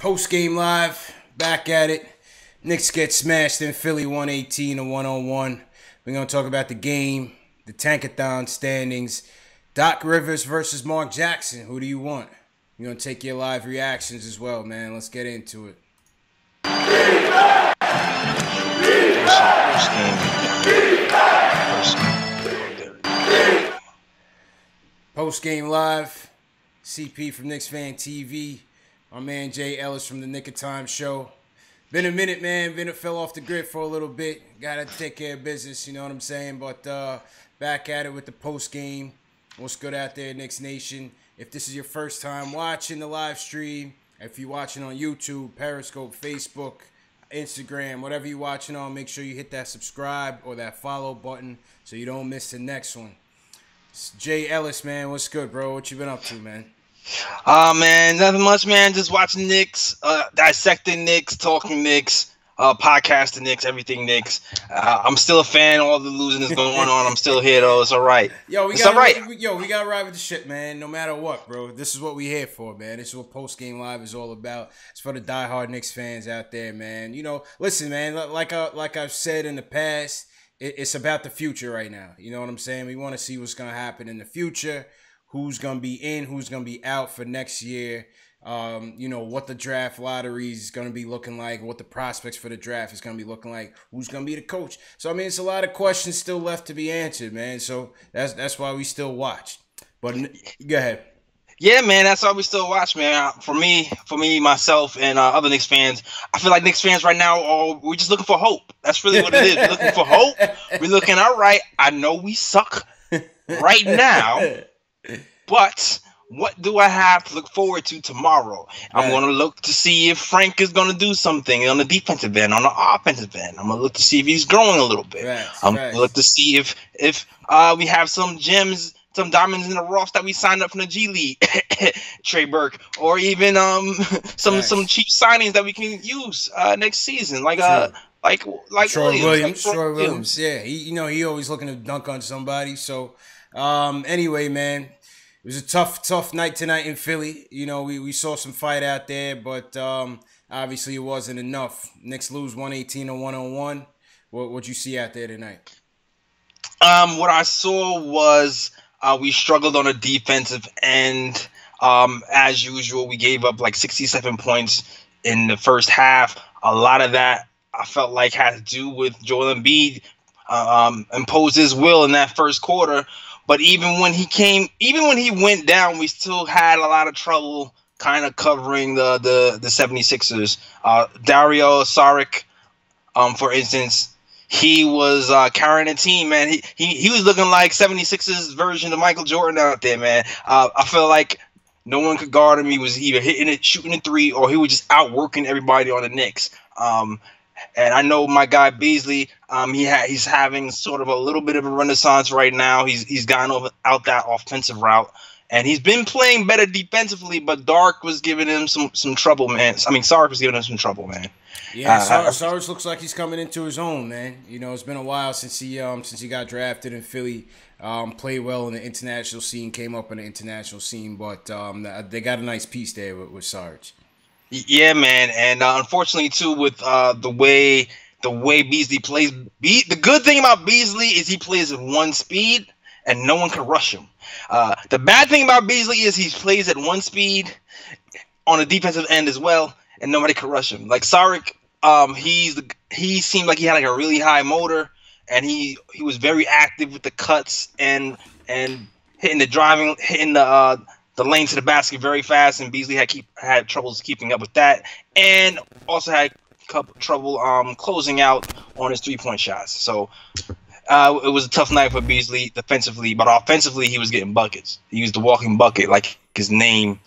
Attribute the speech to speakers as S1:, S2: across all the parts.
S1: Post-game live, back at it. Knicks get smashed in Philly 118-101. We're going to talk about the game, the Tankathon standings. Doc Rivers versus Mark Jackson. Who do you want? We're going to take your live reactions as well, man. Let's get into it. Post-game live. CP from Knicks Fan TV. My man Jay Ellis from the Nick of Time show. Been a minute, man. Fell off the grid for a little bit. Got to take care of business, you know what I'm saying? But back at it with the post game. What's good out there, Knicks Nation? If this is your first time watching the live stream, if you're watching on YouTube, Periscope, Facebook, Instagram, whatever you're watching on, make sure you hit that subscribe or that follow button so you don't miss the next one. It's Jay Ellis, man. What's good, bro? What you been up to, man?
S2: Man, nothing much, man. Just watching Knicks, dissecting Knicks, talking Knicks, podcasting Knicks, everything Knicks. I'm still a fan. All the losing is going on. I'm still here, though. It's all right.
S1: We gotta ride with the shit, man. No matter what, bro. This is what we here for, man. This is what Post Game Live is all about. It's for the diehard Knicks fans out there, man. You know, listen, man. Like I've said in the past, it's about the future right now. You know what I'm saying? We want to see what's gonna happen in the future. Who's going to be in, who's going to be out for next year. You know, what the draft lottery is going to be looking like, what the prospects for the draft is going to be looking like, who's going to be the coach. So, I mean, it's a lot of questions still left to be answered, man. So, that's why we still watch. But go ahead.
S2: Yeah, man, that's why we still watch, man. For me, myself, and other Knicks fans, I feel like Knicks fans right now, we're just looking for hope. That's really what it is. We're looking for hope. We're looking, all right, I know we suck right now. But what do I have to look forward to tomorrow? I'm going to look to see if Frank is going to do something on the defensive end, on the offensive end. I'm going to look to see if he's growing a little bit. I'm going to look to see if we have some gems, some diamonds in the rough that we signed up from the G League, Trey Burke, or even some cheap signings that we can use next season, like
S1: Troy Williams. Yeah, he always looking to dunk on somebody. So anyway, man. It was a tough night tonight in Philly. You know, we saw some fight out there, but obviously it wasn't enough. Knicks lose 118-101. What'd you see out there tonight?
S2: What I saw was we struggled on a defensive end. As usual, we gave up like 67 points in the first half. A lot of that I felt like had to do with Joel Embid imposed his will in that first quarter. But even when he went down, we still had a lot of trouble kind of covering the 76ers. Dario Saric, for instance, he was carrying a team, man. He was looking like 76ers version of Michael Jordan out there, man. I felt like no one could guard him. He was either hitting it, shooting a three, or he was just outworking everybody on the Knicks. And I know my guy Beasley, he's having sort of a little bit of a renaissance right now. He's gotten out that offensive route, and he's been playing better defensively. But Dark was giving him some trouble, man. I mean, Sark was giving him some trouble, man.
S1: Yeah, Sark looks like he's coming into his own, man. You know, it's been a while since he got drafted in Philly. Played well in the international scene, came up in the international scene, but they got a nice piece there with Sarge.
S2: Yeah, man, and unfortunately too, with the way Beasley plays, the good thing about Beasley is he plays at one speed and no one can rush him. The bad thing about Beasley is he plays at one speed on the defensive end as well, and nobody can rush him. Like Saric, he seemed like he had like a really high motor, and he was very active with the cuts and hitting the lane to the basket very fast, and Beasley had troubles keeping up with that, and also had trouble closing out on his three-point shots. So it was a tough night for Beasley defensively, but offensively he was getting buckets. He was the walking bucket, like his name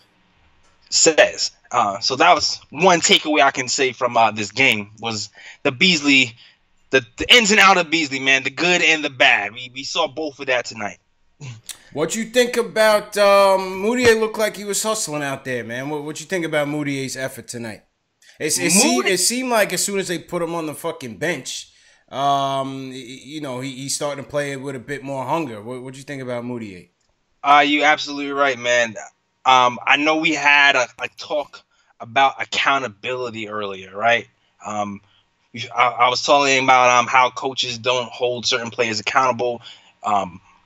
S2: says. So that was one takeaway I can say from this game was the Beasley, the ins and outs of Beasley, man, the good and the bad. We saw both of that tonight.
S1: What you think about Moutier? Looked like he was hustling out there, man. What you think about Moutier's effort tonight? It seemed like as soon as they put him on the fucking bench, you know, he's starting to play with a bit more hunger. What you think about Moutier?
S2: You absolutely right, man. I know we had a talk about accountability earlier, right? Um, I was talking about how coaches don't hold certain players accountable.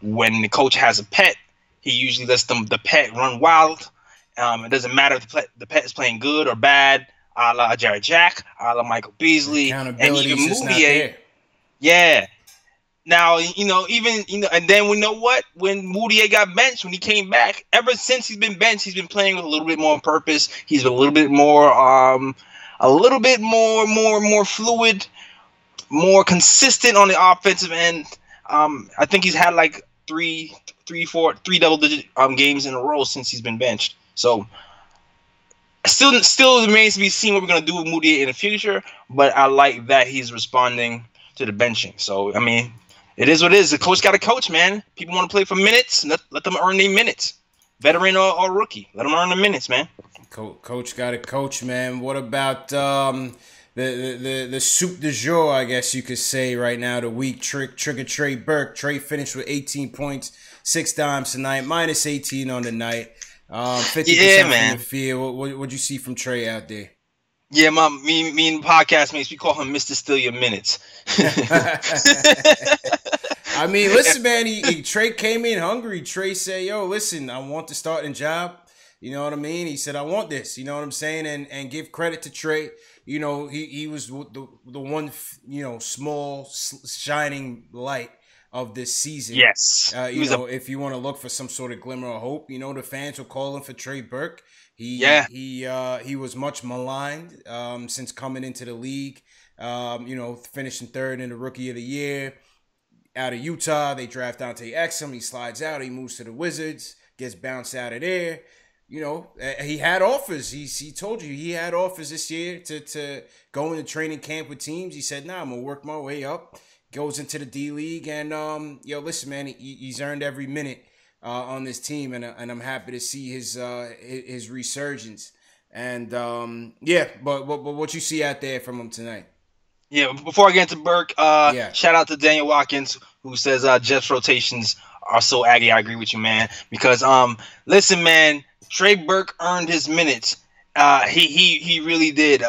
S2: When the coach has a pet, he usually lets the pet run wild. It doesn't matter if the pet is playing good or bad, a la Jared Jack, a la Michael
S1: The
S2: Beasley, and
S1: accountability
S2: even
S1: is just not
S2: Moutier.
S1: there.
S2: Yeah. Now, even and then we know what, when Moutier got benched, when he came back, ever since he's been benched, he's been playing with a little bit more purpose. He's been a little bit more fluid, more consistent on the offensive end. I think he's had like three double digit games in a row since he's been benched. So still remains to be seen what we're gonna do with Moody in the future. But I like that he's responding to the benching. So I mean, it is what it is. The coach got to coach, man. People want to play for minutes. Let them earn their minutes. Veteran or rookie, let them earn the minutes, man.
S1: Coach got to coach, man. What about the soup du jour, I guess you could say right now, the week trigger Trey Burke. Trey finished with 18 points, 6 dimes tonight, minus 18 on the night. 50% from the field. What'd you see from Trey out there?
S2: Yeah, me and podcast mates, we call him Mr. Steal Your Minutes.
S1: I mean, listen, man, Trey came in hungry. Trey said, yo, listen, I want the starting job. You know what I mean? He said, I want this. You know what I'm saying? And give credit to Trey. You know, he was the one, small, shining light of this season.
S2: Yes.
S1: If you want to look for some sort of glimmer of hope, the fans were calling for Trey Burke. He was much maligned since coming into the league. Finishing third in the Rookie of the Year. Out of Utah, they draft Dante Exum. He slides out. He moves to the Wizards. Gets bounced out of there. He had offers. He told you he had offers this year to go into training camp with teams. He said, "Nah, I'm gonna work my way up." Goes into the D League, and listen, man, he's earned every minute on this team, and I'm happy to see his resurgence. And but what you see out there from him tonight?
S2: Yeah, before I get into Burke, shout out to Daniel Watkins, who says Jeff's rotations are so aggy. I agree with you, man. Because listen, man, Trey Burke earned his minutes. He really did.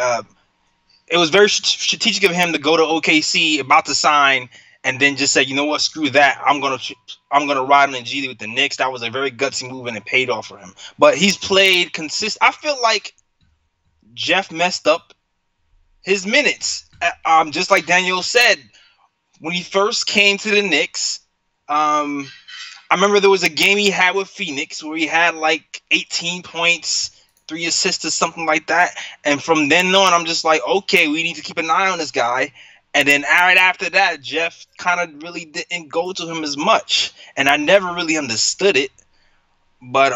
S2: It was very strategic of him to go to OKC, about to sign, and then just say, you know what, screw that. I'm gonna ride on the G League with the Knicks. That was a very gutsy move, and it paid off for him. But he's played consistent. I feel like Jeff messed up his minutes. Just like Daniel said, when he first came to the Knicks, I remember there was a game he had with Phoenix where he had like 18 points, 3 assists or something like that. And from then on, I'm just like, okay, we need to keep an eye on this guy. And then right after that, Jeff kind of really didn't go to him as much. And I never really understood it. But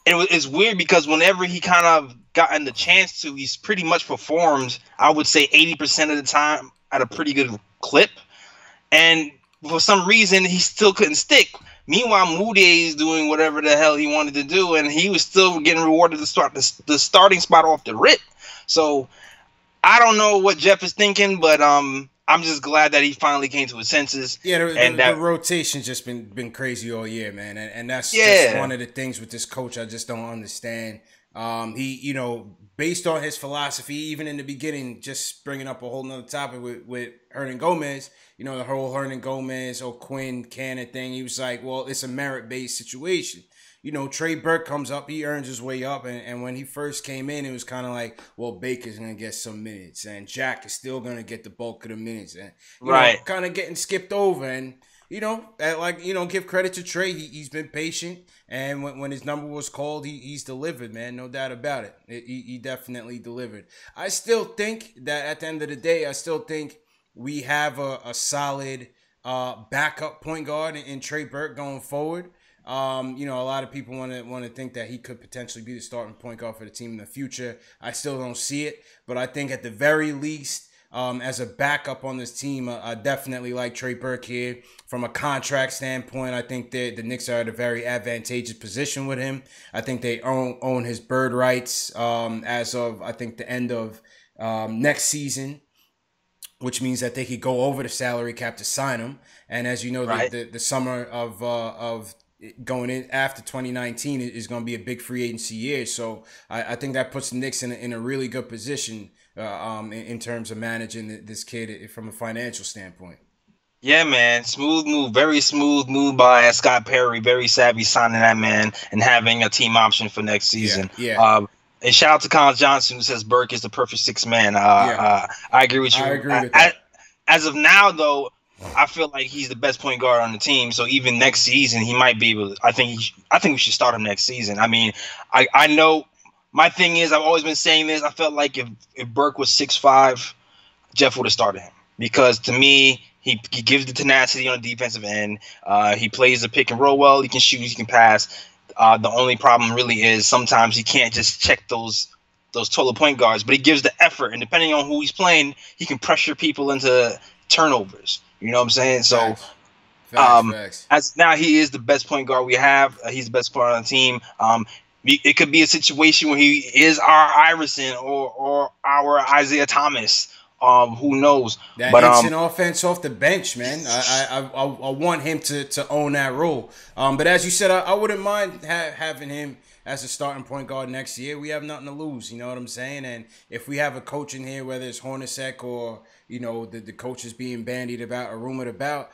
S2: it's weird because whenever he kind of gotten the chance to, he's pretty much performed, I would say 80% of the time at a pretty good clip. And for some reason, he still couldn't stick. Meanwhile, Moody is doing whatever the hell he wanted to do, and he was still getting rewarded to start the starting spot off the rip. So I don't know what Jeff is thinking, but I'm just glad that he finally came to his senses.
S1: Yeah, the rotation's just been crazy all year, man, and that's just one of the things with this coach I just don't understand. He, based on his philosophy, even in the beginning, just bringing up a whole nother topic with Hernan Gomez, the whole Hernan Gomez or Quinn Cannon thing. He was like, well, it's a merit-based situation. Trey Burke comes up, he earns his way up, and when he first came in, it was kind of like, well, Baker's going to get some minutes, and Jack is still going to get the bulk of the minutes, and kind of getting skipped over, and give credit to Trey. He's been patient, and when his number was called, he's delivered, man. No doubt about it. He definitely delivered. I still think that at the end of the day, we have a solid backup point guard in Trey Burke going forward. A lot of people want to think that he could potentially be the starting point guard for the team in the future. I still don't see it, but I think at the very least, as a backup on this team, I definitely like Trey Burke here. From a contract standpoint, I think that the Knicks are at a very advantageous position with him. I think they own his bird rights as of, I think, the end of next season, which means that they could go over the salary cap to sign him. And as you know, the summer of going in after 2019 is going to be a big free agency year. So I think that puts the Knicks in a really good position in terms of managing this kid from a financial standpoint.
S2: Yeah, man. Smooth move. Very smooth move by Scott Perry. Very savvy signing that man and having a team option for next
S1: Yeah,
S2: season.
S1: yeah,
S2: And shout out to Collins Johnson who says Burke is the perfect six man.
S1: yeah.
S2: I agree with
S1: I
S2: you.
S1: agree with that.
S2: As of now, though, I feel like he's the best point guard on the team. So even next season, he might be able. I think we should start him next season. I mean, I know my thing is I've always been saying this. I felt like if Burke was 6'5", Jeff would have started him because to me he gives the tenacity on the defensive end. He plays the pick and roll well. He can shoot. He can pass. The only problem really is sometimes he can't just check those taller point guards, but he gives the effort. And depending on who he's playing, he can pressure people into turnovers. You know what I'm saying? So,
S1: Facts.
S2: as now he is the best point guard we have. He's the best player on the team. It could be a situation where he is our Iverson or our Isaiah Thomas. Who knows?
S1: That
S2: But
S1: instant offense off the bench, man. I want him to own that role. But as you said, I wouldn't mind having him as a starting point guard next year. We have nothing to lose, you know what I'm saying? And if we have a coach in here, whether it's Hornacek or the coaches being bandied about or rumored about,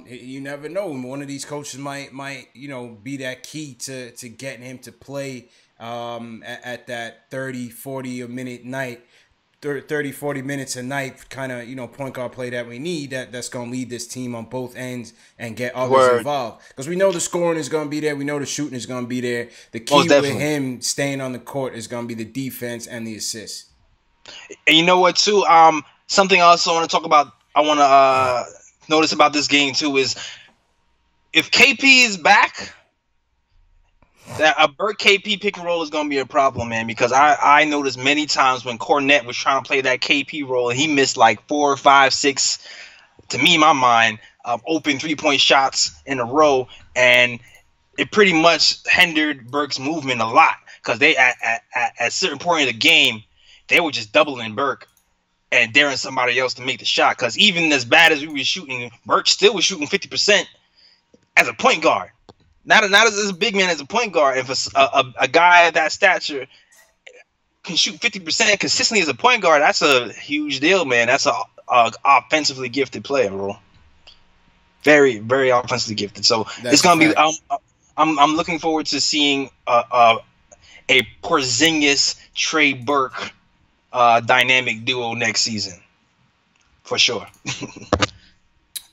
S1: you never know. One of these coaches might be that key to getting him to play at that 30, 40 a minute night. 30, 40 minutes a night kind of, point guard play that we need that's going to lead this team on both ends and get others involved. Because we know the scoring is going to be there. We know the shooting is going to be there. The key with him staying on the court is going to be the defense and the assists.
S2: And you know what, too? Something else I want to talk about, I want to notice about this game, too, is if KP is back, that a Burke KP pick and roll is going to be a problem, man, because I noticed many times when Cornette was trying to play that KP role and he missed like 4, 5, 6, to me, in my mind, open 3-point shots in a row, and it pretty much hindered Burke's movement a lot because they at a certain point of the game, they were just doubling Burke and daring somebody else to make the shot because even as bad as we were shooting, Burke still was shooting 50% as a point guard. Not as a big man, as a point guard. If a guy of that stature can shoot 50% consistently as a point guard, that's a huge deal, man. That's a offensively gifted player, bro. Very, very offensively gifted. So it's gonna be. I'm looking forward to seeing a Porzingis Trey Burke dynamic duo next season, for sure.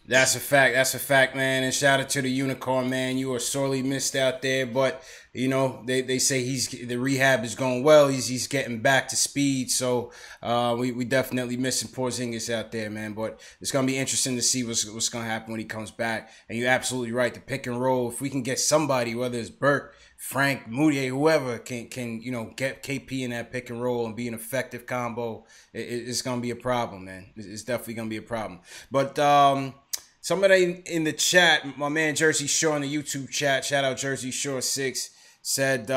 S1: That's a fact, man. And shout out to the Unicorn, man. You are sorely missed out there, but they say the rehab is going well. He's getting back to speed, so we definitely missing Porzingis out there, man. But it's gonna be interesting to see what's gonna happen when he comes back. And you're absolutely right. The pick and roll. If we can get somebody, whether it's Burke, Frank, Moutier, whoever can get KP in that pick and roll and be an effective combo, it's gonna be a problem, man. It's definitely gonna be a problem. But somebody in the chat, my man Jersey Shore in the YouTube chat, shout out Jersey Shore 6, said,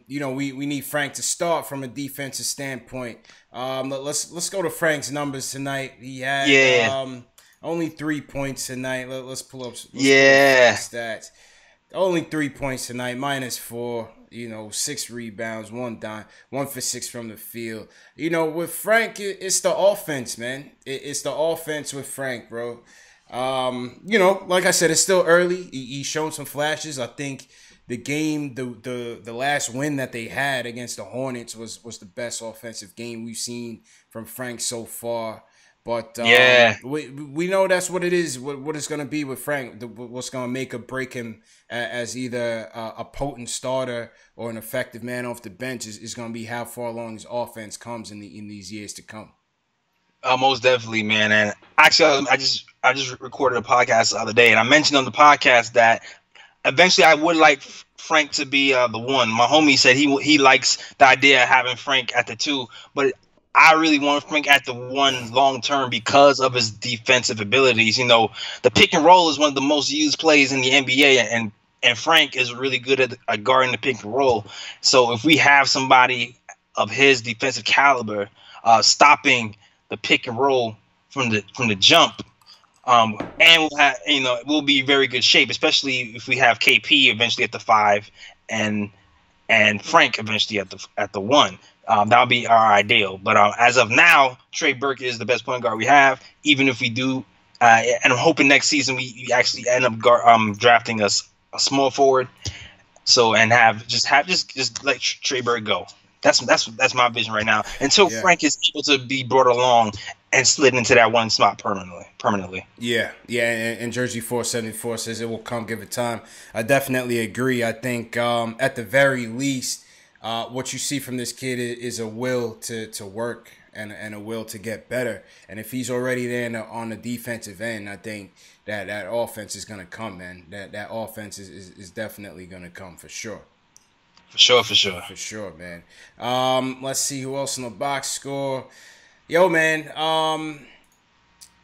S1: we need Frank to start from a defensive standpoint. Let's go to Frank's numbers tonight. He had only 3 points tonight. Let's pull up stats. Only 3 points tonight, -4. 6 rebounds, 1 dime, 1 for 6 from the field. With Frank, it's the offense, man. It's the offense with Frank, bro. Like I said, it's still early. He's shown some flashes. I think the game, the last win that they had against the Hornets was the best offensive game we've seen from Frank so far. But we know that's what it is. What it's gonna be with Frank. What's gonna make or break him as either a potent starter or an effective man off the bench is gonna be how far along his offense comes in these years to come.
S2: Most definitely, man. And actually, I just recorded a podcast the other day, and I mentioned on the podcast that eventually I would like Frank to be the one. My homie said he likes the idea of having Frank at the 2, but I really want Frank at the 1 long term because of his defensive abilities. The pick and roll is one of the most used plays in the NBA, and Frank is really good at guarding the pick and roll. So if we have somebody of his defensive caliber stopping the pick and roll from the jump, And we'll have, we'll be in very good shape, especially if we have KP eventually at the 5 and Frank eventually at the 1. That'll be our ideal. But as of now, Trey Burke is the best point guard we have. Even if we do, and I'm hoping next season we actually end up drafting a small forward. So and just let Trey Burke go. That's my vision right now. Until Frank is able to be brought along and slid into that one spot permanently.
S1: Yeah. And Jersey 474 says it will come. Give it time. I definitely agree. I think at the very least, what you see from this kid is a will to work and a will to get better. And if he's already there on the defensive end, I think that offense is gonna come, man. That offense is definitely gonna come for sure. For sure, man. Let's see who else in the box score. Yo, man.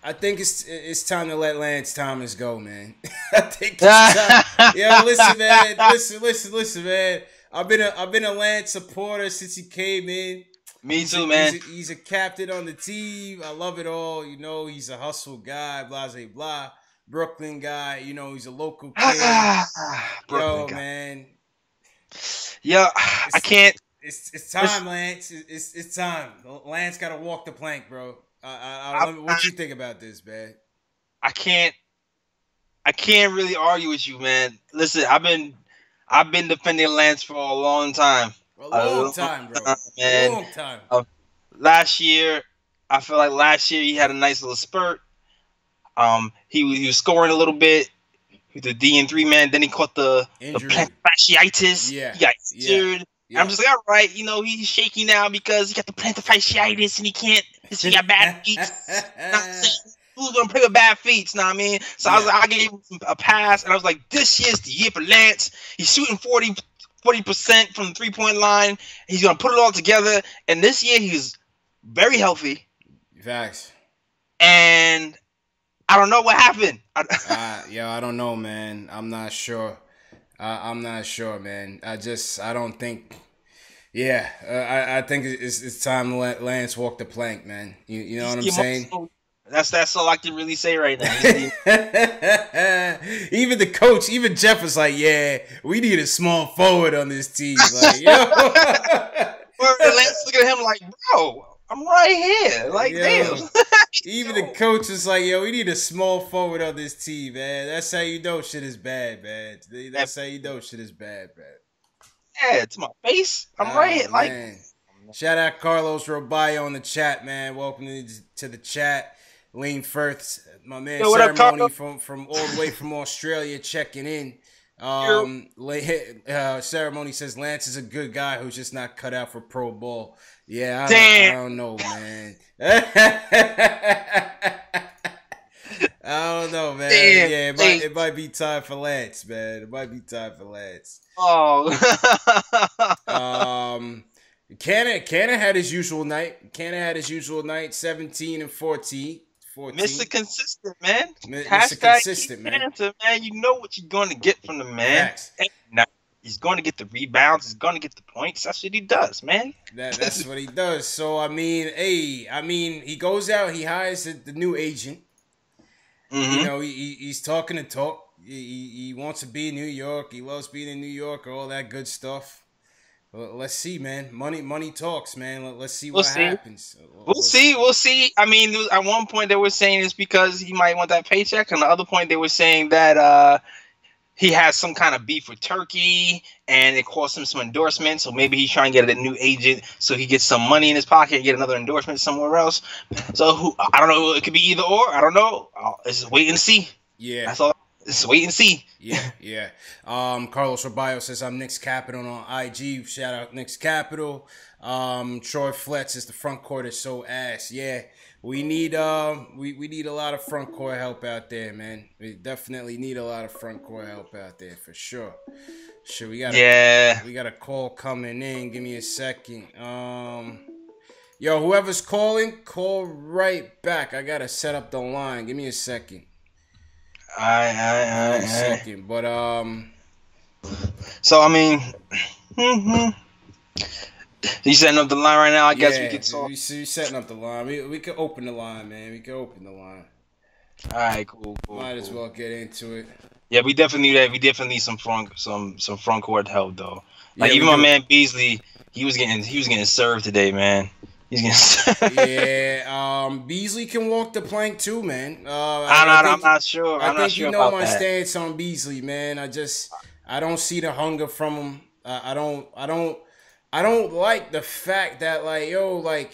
S1: I think it's time to let Lance Thomas go, man. I think it's time. Yo, listen, man. Listen, man. I've been a Lance supporter since he came in.
S2: Me too, man.
S1: He's a captain on the team. I love it all. He's a hustle guy. Blah blah blah. Brooklyn guy. He's a local kid. Yo, guy. Man.
S2: Yeah, I can't.
S1: It's time, Lance. It's time. Lance got to walk the plank, bro. What you think about this, man?
S2: I can't really argue with you, man. Listen, I've been defending Lance for a long time.
S1: A long time, bro.
S2: Man.
S1: A long time.
S2: Last year, I feel like he had a nice little spurt. He was scoring a little bit. The D&3 man, then he caught the plantar fasciitis.
S1: Yeah.
S2: He got injured. Yeah. I'm just like, all right, he's shaky now because he got the plantar fasciitis and he got bad feet. Who's gonna play with bad feet? Know what I mean? So I was like, I gave him a pass, and I was like, this year's the year for Lance. He's shooting 40% from the 3-point line. He's gonna put it all together. And this year he's very healthy.
S1: Facts.
S2: And I don't know what happened.
S1: I don't know, man. I'm not sure. I'm not sure, man. I don't think. Yeah, I think it's time to let Lance walk the plank, man. You know what I'm saying?
S2: That's all I can really say right now.
S1: Even the coach, even Jeff was like, "Yeah, we need a small forward on this team." Like, yo,
S2: Lance look at him like, "Bro, I'm right here." Like, damn.
S1: Even the coach is like, "Yo, we need a small forward on this team, man." That's how you know shit is bad, man. That's how you know shit is bad, man.
S2: Yeah, to my face. I'm right here, like.
S1: Man. Shout out Carlos Robayo in the chat, man. Welcome to the chat. Lane Firth, my man, Ceremony from all the way from Australia checking in. Ceremony says Lance is a good guy who's just not cut out for pro ball. Yeah, I don't know, man. I don't know, man.
S2: Damn,
S1: yeah, it might be time for Lance, man. It might be time for Lance.
S2: Oh.
S1: Cannon had his usual night. 17 and 14.
S2: Mr. Consistent, man.
S1: Mr. Consistent, man.
S2: Man. You know what you're going to get from the man. Now, he's going to get the rebounds. He's going to get the points. That's what he does, man.
S1: That's what he does. So, he goes out. He hires the new agent.
S2: Mm-hmm.
S1: He's talking the talk. He wants to be in New York. He loves being in New York, all that good stuff. Let's see, man. Money talks, man. Let's see what happens.
S2: We'll see. I mean, at one point they were saying it's because he might want that paycheck. On the other point, they were saying that he has some kind of beef with Turkey, and it cost him some endorsements. So maybe he's trying to get a new agent so he gets some money in his pocket and get another endorsement somewhere else. So I don't know. It could be either or. I don't know. Let's wait and see.
S1: Yeah,
S2: that's all. Let's wait and see.
S1: Yeah. Carlos Robayo says I'm Knicks Capital on IG. Shout out Knicks Capital. Troy Fletch says the front court is so ass. Yeah, we need we need a lot of front court help out there, man. We definitely need a lot of front court help out there for sure. We got a call coming in. Give me a second. Yo, whoever's calling, call right back. I gotta set up the line. Give me a second. Second, but
S2: So I mean, you setting up the line right now? I guess we could talk.
S1: We setting up the line. We could open the line, man. We could open the line.
S2: All right, cool, cool,
S1: Might as
S2: cool.
S1: well get into it.
S2: Yeah, we definitely need that. We definitely need some front court help though. Like
S1: Yeah, we
S2: even my
S1: do.
S2: man Beasley, he was getting served today, man. He's getting.
S1: Yeah, Beasley can walk the plank too, man.
S2: I'm
S1: I
S2: not. I'm
S1: think
S2: not sure.
S1: I
S2: I'm not
S1: think you
S2: sure
S1: know
S2: about
S1: my
S2: that.
S1: stance on Beasley, man. I don't see the hunger from him. I don't like the fact that like yo like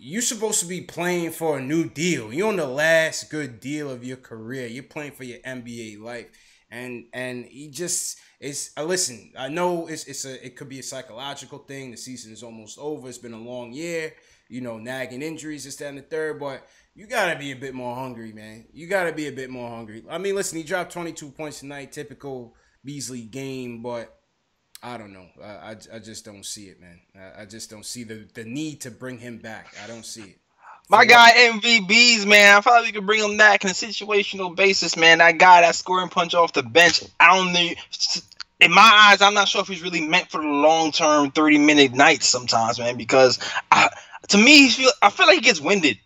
S1: you supposed to be playing for a new deal. You're on the last good deal of your career. You're playing for your NBA life, and he just it's. Listen, I know it could be a psychological thing. The season is almost over. It's been a long year. You know, nagging injuries, this, that, and the third. But you gotta be a bit more hungry, man. You gotta be a bit more hungry. I mean, listen, he dropped 22 points tonight, typical Beasley game, but I don't know. I just don't see it, man. I just don't see the need to bring him back. I don't see it. For
S2: My
S1: what?
S2: guy MVBs, man. I thought we could bring him back on a situational basis, man. That guy that scoring punch off the bench. I don't know. In my eyes, I'm not sure if he's really meant for the long term 30-minute nights sometimes, man. Because to me, I feel like he gets winded.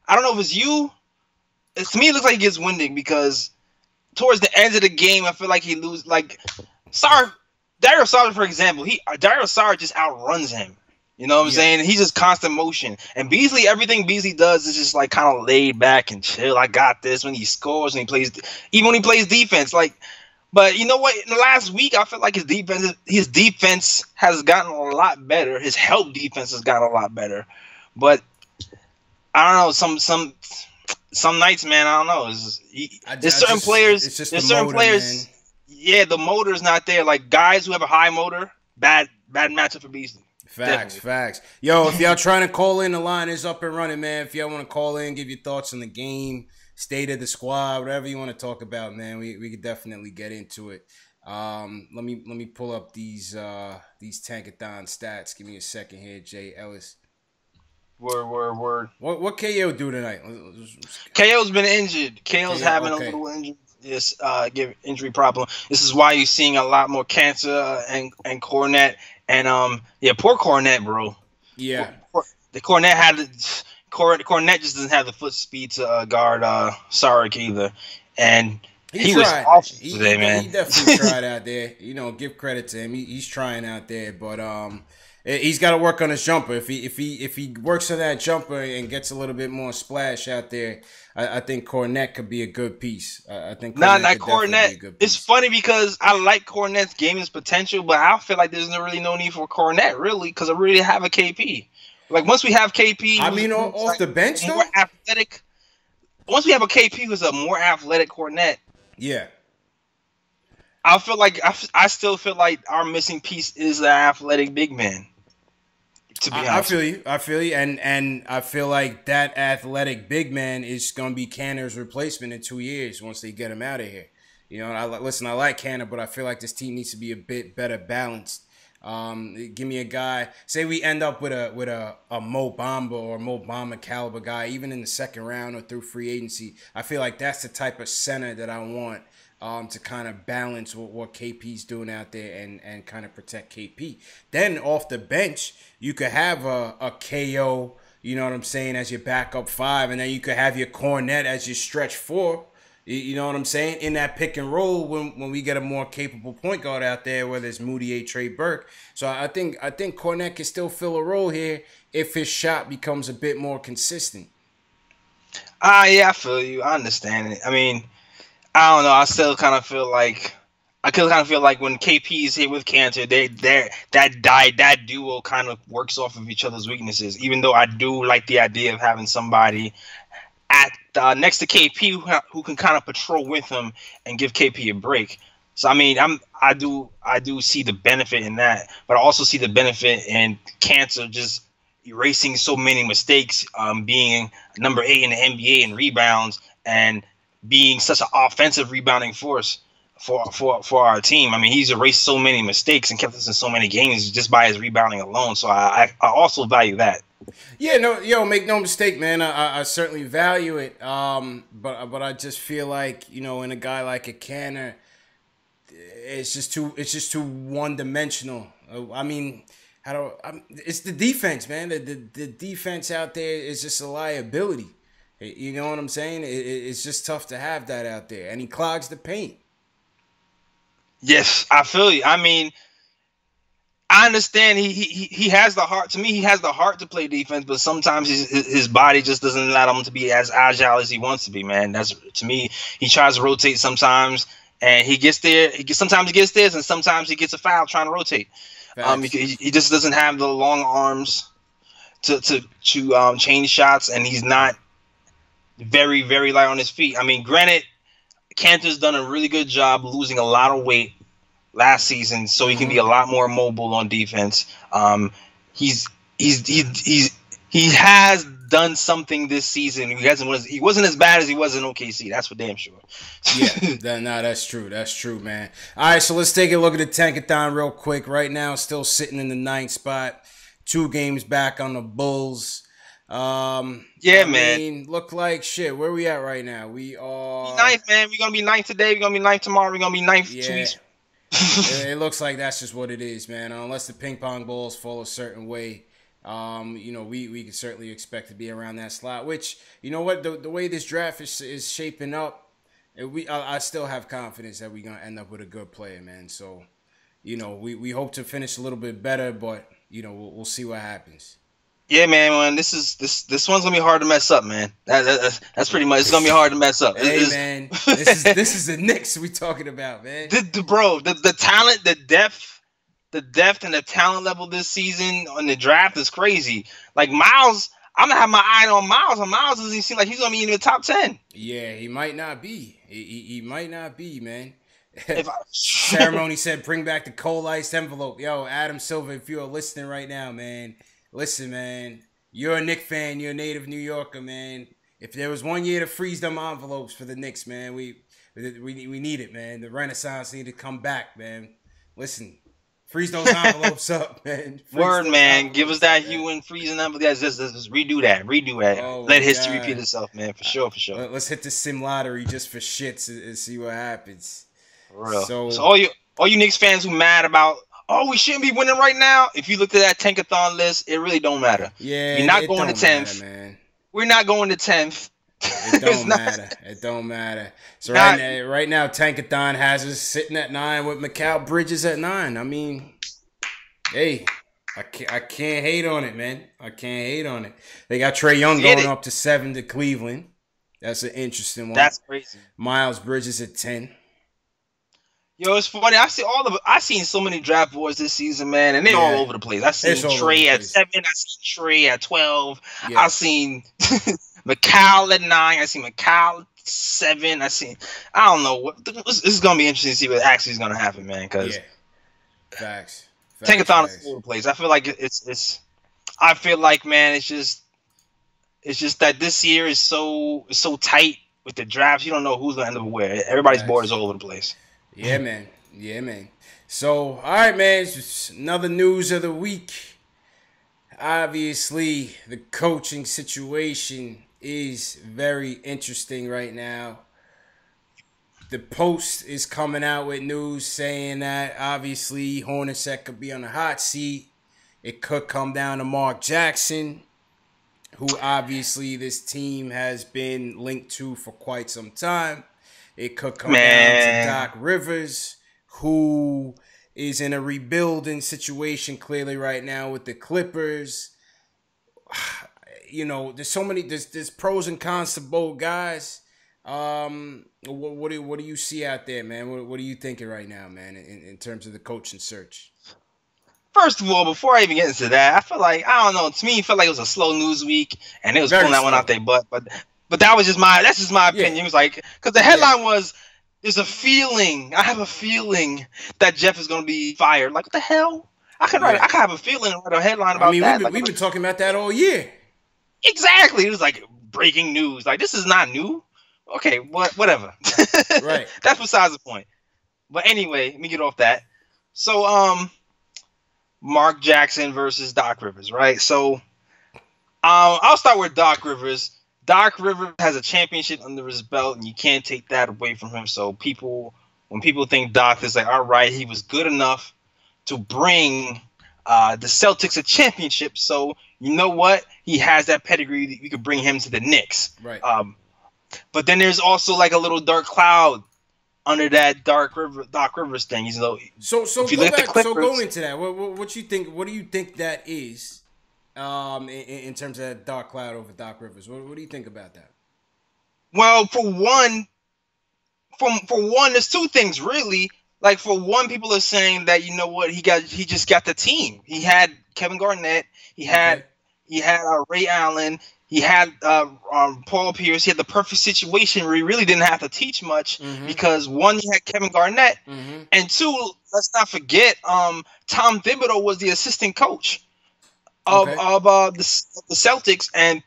S2: I don't know if it's you. To me, it looks like he gets winded because towards the end of the game, I feel like he loses. Like, sorry, Dario Saric, for example, Dario Saric just outruns him. You know what I'm
S1: Yeah.
S2: saying? He's just constant motion. And Beasley, everything Beasley does is just like kind of laid back and chill. I got this when he scores and he plays, even when he plays defense. Like, but you know what? In the last week, I feel like his defense has gotten a lot better. His help defense has gotten a lot better. But I don't know. Some nights, man, I don't know. There's certain players.
S1: It's just the
S2: There's certain
S1: motor, man.
S2: players. Yeah, the motor's not there. Like guys who have a high motor, bad matchup for Beasley.
S1: Facts,
S2: Definitely.
S1: facts. Yo, if y'all trying to call in, the line is up and running, man. If y'all want to call in, give your thoughts on the game, state of the squad, whatever you want to talk about, man. We could definitely get into it. Let me pull up these Tankathon stats. Give me a second here, Jay Ellis.
S2: Word.
S1: What KO do tonight?
S2: KO's been injured. KO's
S1: KO,
S2: having a
S1: okay.
S2: little injury. Yes, give injury problem. This is why you're seeing a lot more cancer and Cornet and poor Cornet, bro.
S1: Yeah.
S2: The Cornet just doesn't have the foot speed to guard Sarek either, and he was
S1: tried.
S2: awful
S1: He,
S2: today,
S1: he,
S2: man.
S1: he definitely tried out there. You know, give credit to him. He's trying out there, but he's got to work on his jumper. If he works on that jumper and gets a little bit more splash out there, I think Cornet could be a good piece. I think Cornet
S2: Not
S1: could definitely
S2: Cornet.
S1: be a good
S2: It's
S1: piece.
S2: funny because I like Cornet's gaming potential, but I feel like there's really no need for Cornet, really, because I really have a KP. Like once we have KP,
S1: I mean,
S2: who's
S1: off
S2: like
S1: the bench
S2: more
S1: though.
S2: athletic. Once we have a KP who's a more athletic Cornet,
S1: Yeah.
S2: I feel like I still feel like our missing piece is the athletic big man. To be
S1: I
S2: honest,
S1: feel you. I feel you. And I feel like that athletic big man is going to be Canner's replacement in 2 years once they get him out of here. You know, I like Canner, but I feel like this team needs to be a bit better balanced. Give me a guy. Say we end up with a Mo Bamba or Mo Bamba caliber guy, even in the second round or through free agency. I feel like that's the type of center that I want. To kind of balance what KP's doing out there and kind of protect KP. Then off the bench, you could have a KO, you know what I'm saying, as your backup five, and then you could have your Cornet as your stretch four. You know what I'm saying? In that pick and roll when we get a more capable point guard out there, whether it's Moutier, Trey Burke. So I think Cornet can still fill a role here if his shot becomes a bit more consistent.
S2: yeah, I feel you. I understand it. I mean, I don't know. I still kind of feel like when KP is here with Cantor, that duo kind of works off of each other's weaknesses. Even though I do like the idea of having somebody at next to KP who can kind of patrol with him and give KP a break. So I mean, I do see the benefit in that, but I also see the benefit in Cantor just erasing so many mistakes, being number 8 in the NBA in rebounds and being such an offensive rebounding force for our team. I mean, he's erased so many mistakes and kept us in so many games just by his rebounding alone. So I also value that.
S1: Yeah, no, yo, make no mistake, man. I certainly value it. But I just feel like in a guy like a Canner, it's just too one dimensional. I mean, it's the defense, man. The defense out there is just a liability. You know what I'm saying? It's just tough to have that out there, and he clogs the paint.
S2: Yes, I feel you. I mean, I understand he has the heart. To me, he has the heart to play defense, but sometimes his body just doesn't allow him to be as agile as he wants to be. Man, that's to me. He tries to rotate sometimes, and he gets there. Sometimes he gets there, and sometimes he gets a foul trying to rotate. He just doesn't have the long arms to change shots, and he's not very, very light on his feet. I mean, granted, Cantor's done a really good job losing a lot of weight last season, so he can be a lot more mobile on defense. He has done something this season. He wasn't as bad as he was in OKC. That's for damn sure.
S1: That's true. That's true, man. All right, so let's take a look at the Tankathon real quick. Right now, still sitting in the 9th spot, 2 games back on the Bulls.
S2: Man.
S1: Look like shit. Where we at right now? We are
S2: 9th, man. We're gonna be 9th today. We're gonna be 9th tomorrow. We're gonna be 9th 2 weeks.
S1: It looks like that's just what it is, man. Unless the ping pong balls fall a certain way, we can certainly expect to be around that slot. Which, you know what, the way this draft is shaping up, I still have confidence that we're gonna end up with a good player, man. So, we hope to finish a little bit better, but we'll see what happens.
S2: Yeah, man. This one's gonna be hard to mess up, man. That's pretty much. It's gonna be hard to mess up.
S1: Man, this is the Knicks we talking about, man.
S2: The talent, the depth, and the talent level this season on the draft is crazy. Like Miles, I'm gonna have my eye on Miles. And Miles doesn't seem like he's gonna be in the top 10.
S1: Yeah, he might not be. He might not be, man. Ceremony said, "Bring back the cold iced envelope." Yo, Adam Silver, if you're listening right now, man. Listen, man, you're a Knicks fan. You're a native New Yorker, man. If there was one year to freeze them envelopes for the Knicks, man, we need it, man. The Renaissance need to come back, man. Listen, freeze those envelopes up, man.
S2: Word, man. Give us that hue and freezing envelope. Just redo that. Oh, let history repeat itself, man. For sure.
S1: Let's hit the sim lottery just for shits and see what happens.
S2: For real. So all you Knicks fans who mad about, we shouldn't be winning right now. If you look at that Tankathon list, it really don't matter.
S1: Yeah,
S2: we're not going to 10th. Man. We're not going to 10th.
S1: It don't matter. It don't matter. So right now, Tankathon has us sitting at 9 with Mikal Bridges at 9. I mean, hey, I can't hate on it, man. I can't hate on it. They got Trae Young going up to 7 to Cleveland. That's an interesting one.
S2: That's crazy.
S1: Miles Bridges at 10.
S2: Yo, it's funny. I've seen so many draft boards this season, man, and they're all over the place. I've seen Trae at 7. I've seen Trae at 12. Yeah. I've seen Mikal at 9. I've seen Mikal 7. I don't know what. This is gonna be interesting to see what actually is gonna happen, man. Because
S1: facts.
S2: Tankathon is all over the place. I feel like it's. I feel like, man, it's just that this year is so tight with the drafts. You don't know who's gonna end up where. Everybody's board is all over the place.
S1: Yeah, man. So, all right, man. It's just another news of the week. Obviously, the coaching situation is very interesting right now. The Post is coming out with news saying that obviously Hornacek could be on the hot seat. It could come down to Mark Jackson, who obviously this team has been linked to for quite some time. It could come down to Doc Rivers, who is in a rebuilding situation clearly right now with the Clippers. There's so many. There's pros and cons to both guys. What do you see out there, man? What are you thinking right now, man, in terms of the coaching search?
S2: First of all, before I even get into that, I feel like, I don't know. To me, it felt like it was a slow news week, and it was pulling that one out their butt, But that's just my opinion. It was like, because the headline was, "There's a feeling. I have a feeling that Jeff is going to be fired." Like, what the hell? I could have a feeling and write a headline about that.
S1: We've been talking about that all year.
S2: Exactly. It was like breaking news. Like, this is not new. Okay, whatever.
S1: Right.
S2: That's besides the point. But anyway, let me get off that. So, Mark Jackson versus Doc Rivers, right? So, I'll start with Doc Rivers. Doc Rivers has a championship under his belt, and you can't take that away from him. So when people think Doc, is like, all right, he was good enough to bring the Celtics a championship. So, you know what? He has that pedigree. We could bring him to the Knicks.
S1: Right.
S2: But then there's also like a little dark cloud under that Doc Rivers thing. You know,
S1: So
S2: if you
S1: go
S2: look at the
S1: back. So go
S2: Clippers,
S1: into that. What you think? What do you think that is? In terms of that dark cloud over Doc Rivers, what do you think about that?
S2: well, for one, there's two things really. Like for one, people are saying that you know what he just got the team. He had Kevin Garnett. He
S1: Okay.
S2: had Ray Allen. He had Paul Pierce. He had the perfect situation where he really didn't have to teach much
S1: Mm-hmm.
S2: because one, he had Kevin Garnett,
S1: Mm-hmm.
S2: and two, let's not forget, Tom Thibodeau was the assistant coach of
S1: Okay.
S2: the Celtics, and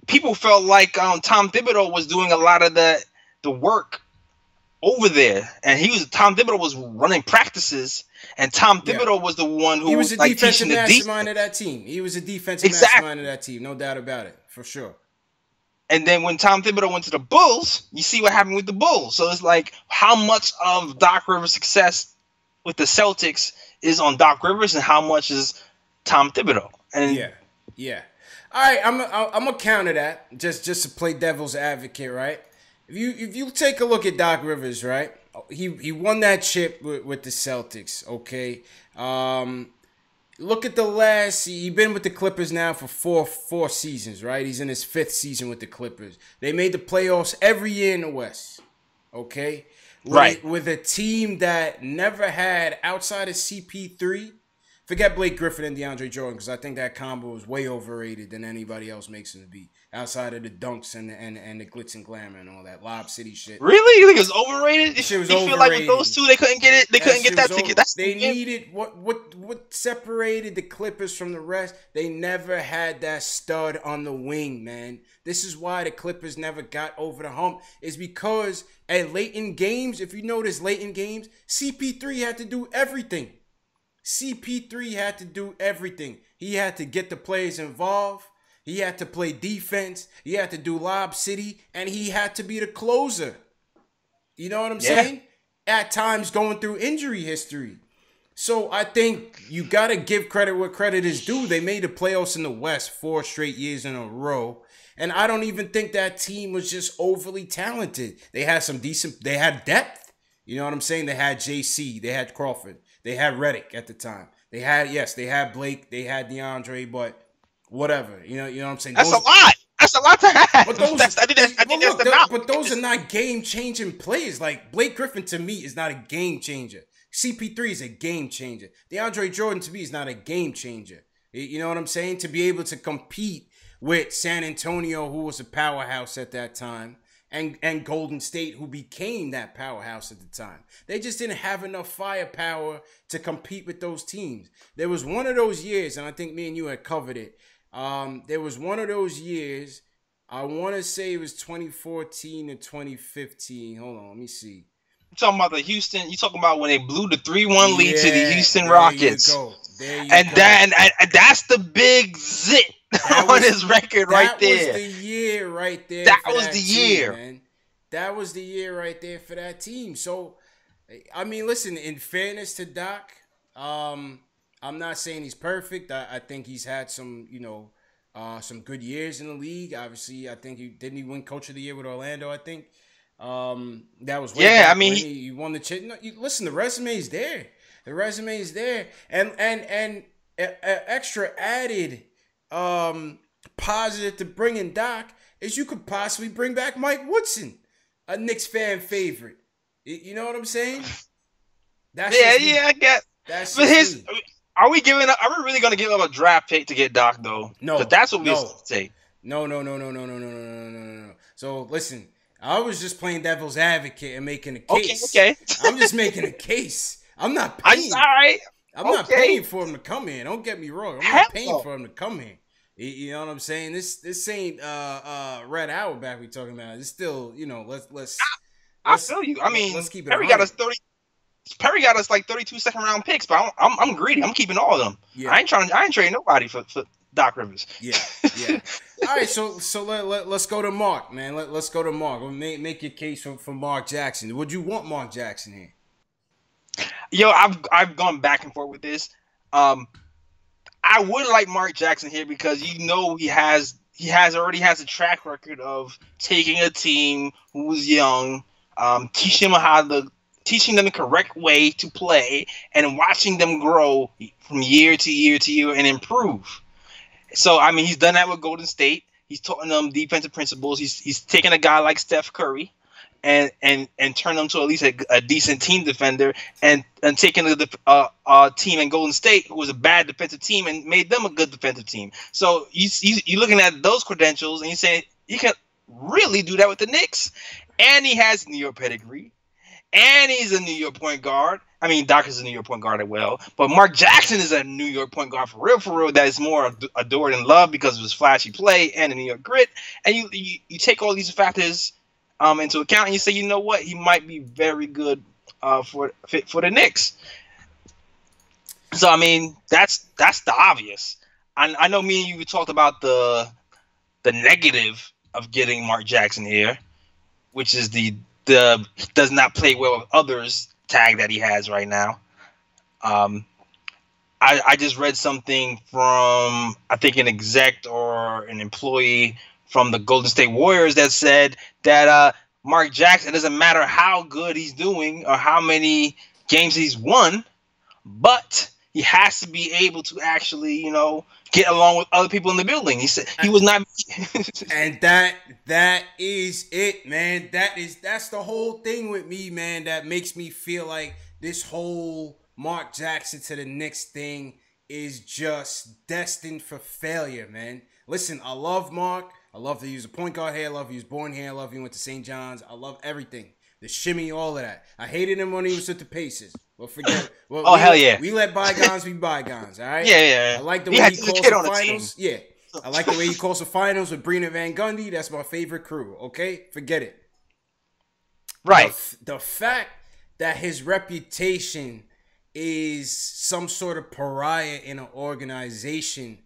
S2: people felt like Tom Thibodeau was doing a lot of the work over there, and Tom Thibodeau was running practices, and Tom
S1: Yeah.
S2: Thibodeau was the one who
S1: He was
S2: was
S1: a
S2: like
S1: defensive
S2: teaching the
S1: mastermind of
S2: defense.
S1: that team. He was a defensive mastermind of
S2: Exactly.
S1: that team. No doubt about it. For sure.
S2: And then when Tom Thibodeau went to the Bulls, you see what happened with the Bulls. So it's like how much of Doc Rivers' success with the Celtics is on Doc Rivers, and how much is Tom Thibodeau. And
S1: Yeah. Yeah. All right. I'm gonna counter that just to play devil's advocate, right? If you take a look at Doc Rivers, right? He won that chip with the Celtics. Okay. Look at the last. He's been with the Clippers now for four seasons, right? He's in his fifth season with the Clippers. They made the playoffs every year in the West. Okay,
S2: right,
S1: with a team that never had outside of CP3. Forget Blake Griffin and DeAndre Jordan because I think that combo is way overrated than anybody else makes it to be. Outside of the dunks and the glitz and glamour and all that Lob City shit.
S2: really, you think it's overrated?
S1: Shit was
S2: You feel like with
S1: overrated.
S2: those two, they couldn't get it. They couldn't get that ticket. That's
S1: They needed what separated the Clippers from the rest. They never had that stud on the wing, man. This is why the Clippers never got over the hump. Is because at late in games, if you notice, late in games, CP3 had to do everything. CP3 had to do everything. He had to get the players involved. He had to play defense. He had to do Lob City, and he had to be the closer. You know what I'm saying? At times going through injury history. So I think you got to give credit where credit is due. They made the playoffs in the West 4 straight years in a row. And I don't even think that team was just overly talented. They had they had depth. You know what I'm saying? They had JC. They had Crawford. They had Redick at the time. They had Blake. They had DeAndre, but whatever. You know what I'm saying?
S2: a lot. That's a lot to have.
S1: But those,
S2: I think that's the knowledge.
S1: but those are not game-changing plays. Like Blake Griffin to me is not a game changer. CP3 is a game changer. DeAndre Jordan to me is not a game changer. You know what I'm saying? To be able to compete with San Antonio, who was a powerhouse at that time, and Golden State, who became that powerhouse at the time. They just didn't have enough firepower to compete with those teams. There was one of those years, and I think me and you had covered it. There was one of those years, I want to say it was 2014 and 2015. Hold on, let me see.
S2: You talking about the Houston? You talking about when they blew the 3-1 lead to the Houston
S1: there
S2: Rockets?
S1: You go. There you
S2: and
S1: go.
S2: That's the big zit on his record right there.
S1: That was the year right there.
S2: That was the year,
S1: man. That was the year right there for that team. So, I mean, listen. In fairness to Doc, I'm not saying he's perfect. I think he's had some, some good years in the league. Obviously, I think he win Coach of the Year with Orlando. I think that was way back when he won the chip. No, listen, the resume is there. The resume is there, and extra added positive to bringing Doc is you could possibly bring back Mike Woodson, a Knicks fan favorite. You know what I'm saying?
S2: I get.
S1: That's
S2: but are we really going to give up a draft pick to get Doc though?
S1: No,
S2: but that's what we say.
S1: No. So listen, I was just playing devil's advocate and making a case.
S2: Okay.
S1: I'm just making a case. I'm not paying.
S2: All right.
S1: I'm not paying for him to come in. Don't get me wrong. I'm not paying for him to come in. You know what I'm saying? This ain't Red Auerbach we talking about. It's still, let's
S2: I feel you. I mean,
S1: let's keep it
S2: Perry got us 30. Perry got us like 32 second round picks, but I'm greedy. I'm keeping all of them. Yeah. I ain't trading nobody for Doc Rivers.
S1: Yeah. All right, so let's go to Mark, man. Let's go to Mark. Make your case for Mark Jackson. Would you want Mark Jackson here?
S2: Yo, I've gone back and forth with this. I would like Mark Jackson here because already has a track record of taking a team who was young, teaching them the correct way to play, and watching them grow from year to year to year and improve. So I mean, he's done that with Golden State. He's taught them defensive principles. He's taken a guy like Steph Curry, and turned them to at least a decent team defender, and taking a team in Golden State who was a bad defensive team and made them a good defensive team. So you're looking at those credentials and you say you can really do that with the Knicks, and he has New York pedigree. And he's a New York point guard. I mean, Doc is a New York point guard as well. But Mark Jackson is a New York point guard for real, that is more adored and loved because of his flashy play and the New York grit. And you take all these factors into account and you say, you know what? He might be very good for the Knicks. So, I mean, that's the obvious. I know me and you talked about the negative of getting Mark Jackson here, which is the does not play well with others tag that he has right now. I just read something from, I think, an exec or an employee from the Golden State Warriors that said that Mark Jackson, it doesn't matter how good he's doing or how many games he's won, but he has to be able to actually, get along with other people in the building. He said he was not.
S1: And that is it, man. That's the whole thing with me, man. That makes me feel like this whole Mark Jackson to the Knicks thing is just destined for failure, man. Listen, I love Mark. I love that he was a point guard here. I love he was born here. I love he went to St. John's. I love everything. The shimmy, all of that. I hated him when he was with the Pacers. Well, forget it. Well,
S2: hell yeah.
S1: We let bygones be bygones, all right?
S2: Yeah.
S1: I like the way he calls the finals. Yeah. I like the way he calls the finals with Brina Van Gundy. That's my favorite crew, okay? Forget it.
S2: Right.
S1: The fact that his reputation is some sort of pariah in an organization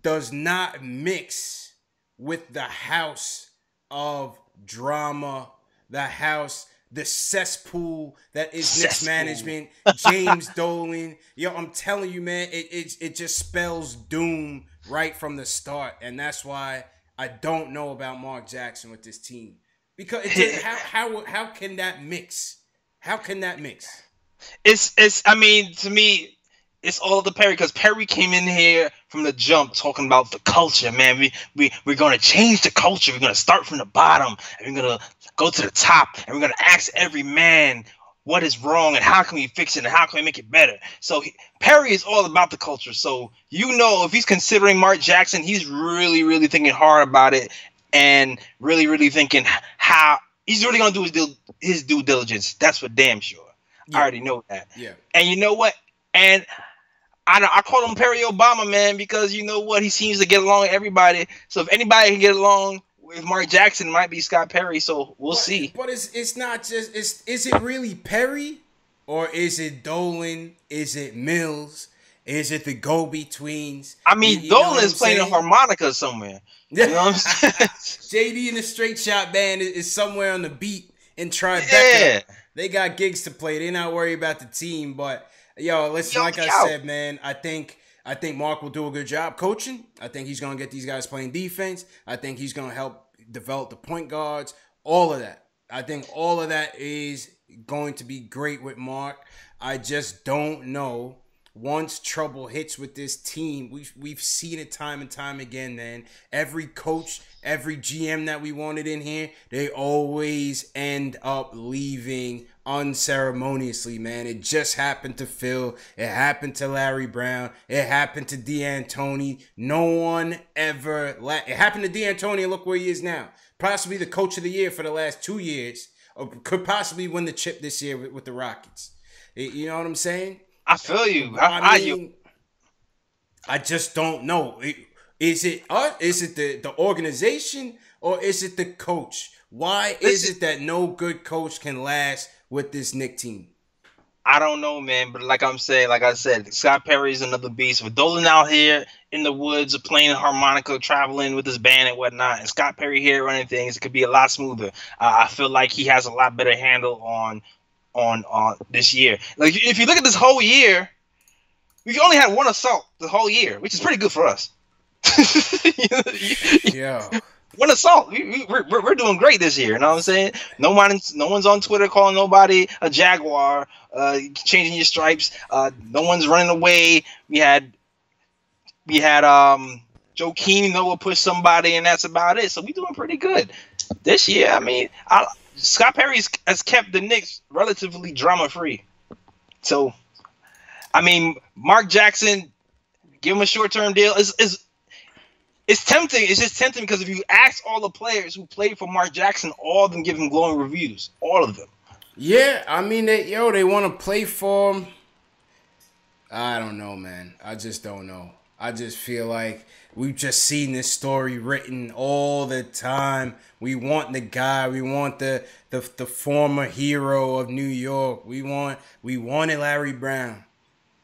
S1: does not mix with the house of drama, the cesspool that is Knicks management, James Dolan. Yo, I'm telling you, man, it just spells doom right from the start, and that's why I don't know about Mark Jackson with this team. Because how can that mix? How can that mix?
S2: I mean, to me, it's all of the Perry, because Perry came in here from the jump talking about the culture, man. We're going to change the culture. We're going to start from the bottom, and we're going to go to the top, and we're going to ask every man what is wrong and how can we fix it and how can we make it better. So Perry is all about the culture. So, if he's considering Mark Jackson, he's really, really thinking hard about it and really, really thinking how he's really going to do his due diligence. That's for damn sure. Yeah. I already know that.
S1: Yeah.
S2: And you know what? And I call him Perry Obama, man, because you know what? He seems to get along with everybody. So if anybody can get along with Mark Jackson, it might be Scott Perry. So we'll see.
S1: But it's not just is it really Perry, or is it Dolan? Is it Mills? Is it the go-betweens?
S2: I mean, Dolan is playing a harmonica somewhere. You know what I'm saying?
S1: JD and the Straight Shot Band is somewhere on the beat in Tribeca.
S2: Yeah.
S1: They got gigs to play. They're not worried about the team, but listen, I said, man, I think Mark will do a good job coaching. I think he's going to get these guys playing defense. I think he's going to help develop the point guards, all of that. I think all of that is going to be great with Mark. I just don't know. Once trouble hits with this team, we've seen it time and time again, man. Every coach, every GM that we wanted in here, they always end up leaving unceremoniously, man. It just happened to Phil. It happened to Larry Brown. It happened to D'Antoni. No one ever it happened to D'Antoni, and look where he is now. Possibly the coach of the year for the last 2 years, or could possibly win the chip this year with the Rockets. You know what I'm saying?
S2: I feel you.
S1: I just don't know. Is it the organization, or is it the coach? Why is it that no good coach can last with this Knicks team?
S2: I don't know, man. But like I said, Scott Perry is another beast. With Dolan out here in the woods playing harmonica, traveling with his band and whatnot, and Scott Perry here running things, it could be a lot smoother. I feel like he has a lot better handle on this year. Like, if you look at this whole year, We only had one assault the whole year, which is pretty good for us.
S1: Yo.
S2: One assault. We're doing great this year. You know what I'm saying? No one's on Twitter calling nobody a jaguar, changing your stripes. No one's running away. We had Joe Keane will push somebody, and that's about it. So we're doing pretty good this year. I mean, Scott Perry has kept the Knicks relatively drama free. So I mean, Mark Jackson, give him a short term deal. It's tempting. It's just tempting because if you ask all the players who played for Mark Jackson, all of them give him glowing reviews. All of them.
S1: Yeah, I mean, they want to play for him. I don't know, man. I just don't know. I just feel like we've just seen this story written all the time. We want the guy. We want the former hero of New York. We wanted Larry Brown.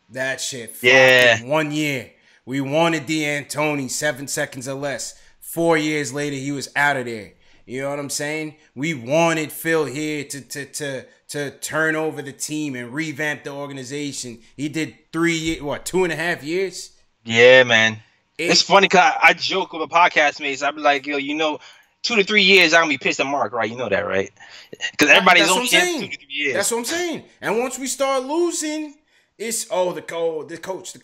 S1: That shit flopped in 1 year. We wanted D'Antoni, 7 seconds or less. 4 years later, he was out of there. You know what I'm saying? We wanted Phil here to turn over the team and revamp the organization. He did 3 years, 2.5 years?
S2: Yeah, man. It's funny because I joke with a podcast mates. I be like, yo, 2 to 3 years, I'm gonna be pissed at Mark, right? You know that, right? Because everybody's on him 2 to 3 years.
S1: That's what I'm saying. And once we start losing, it's the coach.